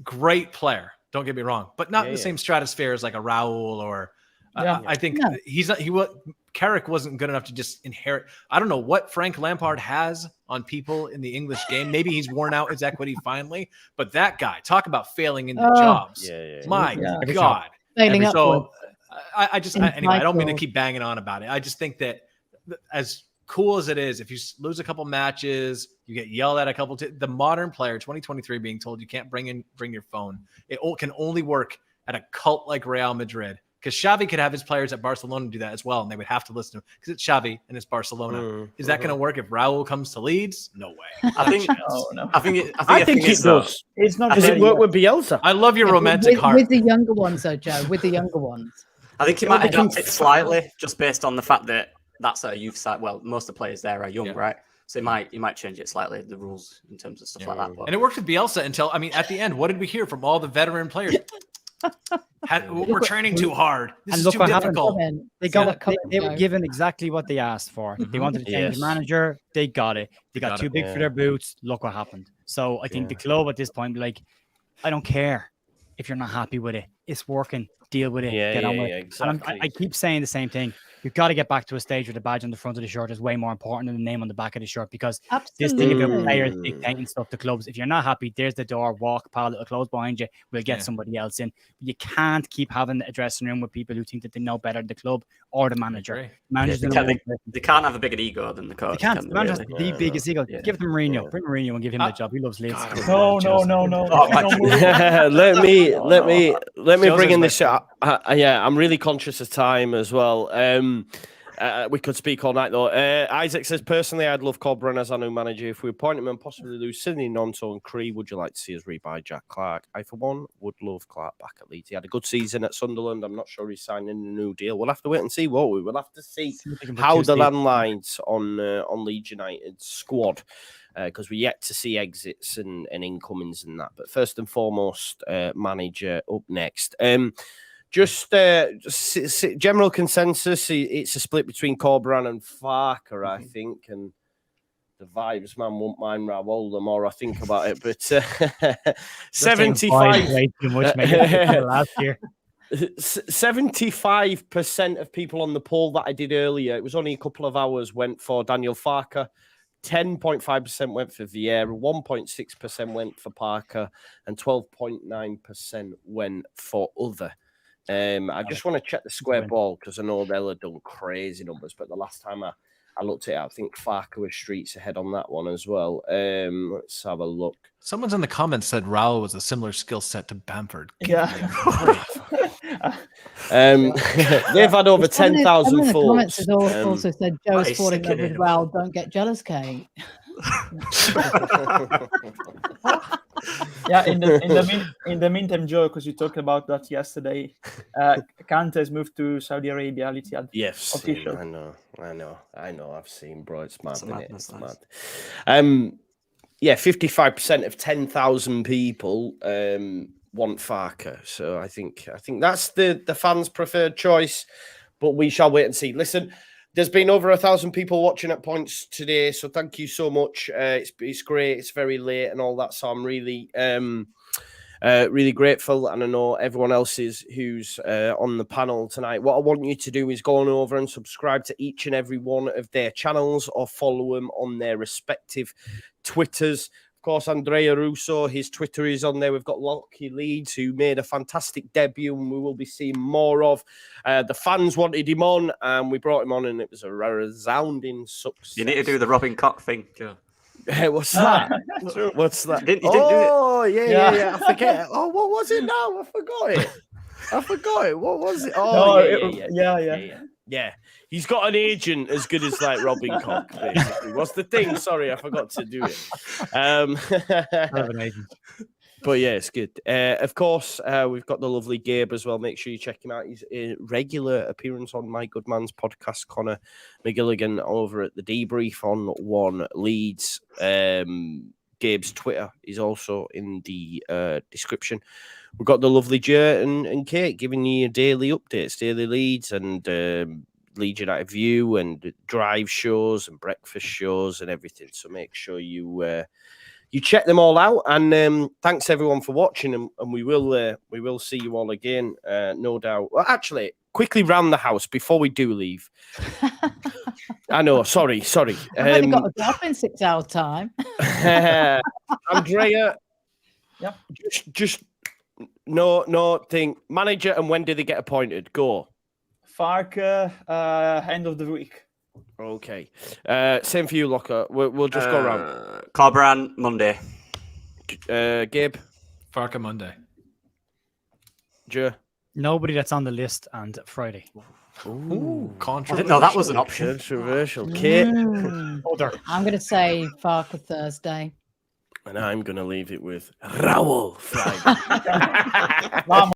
great player. Don't get me wrong, but not in the same stratosphere as like a Raul or. I think he's not. Carrick wasn't good enough to just inherit. I don't know what Frank Lampard has on people in the English game. Maybe he's worn out his equity finally. But that guy, talk about failing into jobs. My God. Failing so I don't mean to keep banging on about it. I just think that as cool as it is, if you lose a couple matches, you get yelled at a couple. The modern player, 2023, being told you can't bring your phone. It can only work at a cult like Real Madrid. Because Xavi could have his players at Barcelona do that as well, and they would have to listen to him because it's Xavi and it's Barcelona. Is that going to work if Raul comes to Leeds? No way. I think it does. It's not. Does it work with Bielsa? I love your romantic heart. With the younger ones, though, Joe. With the younger ones. I think he might adapt it slightly, just based on the fact that that's a youth side. Well, most of the players there are young, right? So he might change it slightly, the rules in terms of stuff like that. But. And it worked with Bielsa until at the end, what did we hear from all the veteran players? We're training too hard. This is too difficult. They were given exactly what they asked for. They wanted to change the manager. They got it. They got too big for their boots. Look what happened. So I think the club at this point, I don't care if you're not happy with it. It's working. Deal with it. Get on with it. Exactly. And I keep saying the same thing. You've got to get back to a stage where the badge on the front of the shirt is way more important than the name on the back of the shirt, because this thing about players dictating stuff to clubs, if you're not happy, there's the door, walk, pal, it'll close behind you, we'll get somebody else in. But you can't keep having a dressing room with people who think that they know better than the club or the manager. They can't have a bigger ego than the coach. They can't. The manager has the biggest ego. Give them Mourinho. Bring Mourinho and give him the job. He loves Leeds. No. Let me bring in this. I'm really conscious of time as well. We could speak all night though. Isaac says, personally, I'd love Corberán as our new manager. If we appoint him and possibly lose Sydney, Nonto and Cree, would you like to see us rebuy Jack Clark? I, for one, would love Clark back at Leeds. He had a good season at Sunderland. I'm not sure he's signing a new deal. We'll have to wait and see, won't we? We'll have to see how the landlines on Leeds United's squad, because we're yet to see exits and incomings and that. But first and foremost, manager up next. Just general consensus, it's a split between Corberán and Farker, I think, and the vibes, man, won't mind Raul the more I think about it, but 75 way too much, maybe, last year. 75% of people on the poll that I did earlier, it was only a couple of hours, went for Daniel Farker. 10.5% went for Vieira, 1.6% went for Parker, and 12.9% went for other. I just want to check the square ball because I know they'll have done crazy numbers, but the last time I I looked at it. I think Farker was streets ahead on that one as well. Let's have a look. Someone's in the comments said Raul was a similar skill set to Bamford. Yeah. They've had over 10,000 The comments thoughts. has also said Joe's falling in love with Raul. Don't get jealous, Kate. Yeah, in the meantime, Joe, because you talked about that yesterday, Kante has moved to Saudi Arabia. Yes, official. I know. I've seen, bro. It's mad, isn't it? It's mad. Yeah, 55% of 10,000 people want Farker. So I think that's the fans' preferred choice. But we shall wait and see. Listen, there's been over 1,000 people watching at points today, so thank you so much. It's great. It's very late and all that, so I'm really really grateful, and I know everyone else is who's on the panel tonight. What I want you to do is go on over and subscribe to each and every one of their channels or follow them on their respective Twitters. Of course, Andrea Russo, his Twitter is on there. We've got Lockie Leeds, who made a fantastic debut, and we will be seeing more of. The fans wanted him on, and we brought him on, and it was a resounding success. You need to do the Robin Koch thing, Joe. Hey, what's that? What's that? You didn't do it. Oh, yeah. I forget. Oh, what was it now? I forgot it. What was it? Oh, yeah. He's got an agent as good as like Robin Koch, basically. What's the thing? Sorry, I forgot to do it. I have an agent. But yeah, it's good. Of course, we've got the lovely Gabe as well. Make sure you check him out. He's a regular appearance on My Good Man's podcast. Connor McGilligan over at the Debrief on One Leeds. Gabe's Twitter is also in the description. We've got the lovely Jer and Kate giving you daily updates, daily leads, and Leeds United View, and drive shows and breakfast shows and everything. So make sure you check them all out. And thanks everyone for watching, and we will see you all again, no doubt. Well, actually, quickly round the house before we do leave. I know, sorry. I've only got a job in 6 hours' time. Andrea, yeah, just no thing. Manager, and when do they get appointed? Go. Farker, end of the week. Okay. Same for you, Locker. We'll just go around. Corberan, Monday. Gabe. Farker, Monday. Joe. Nobody that's on the list, and Friday. Ooh, I didn't know that was an option. Controversial. Kate. I'm going to say Farker Thursday. And I'm going to leave it with Raul Friday.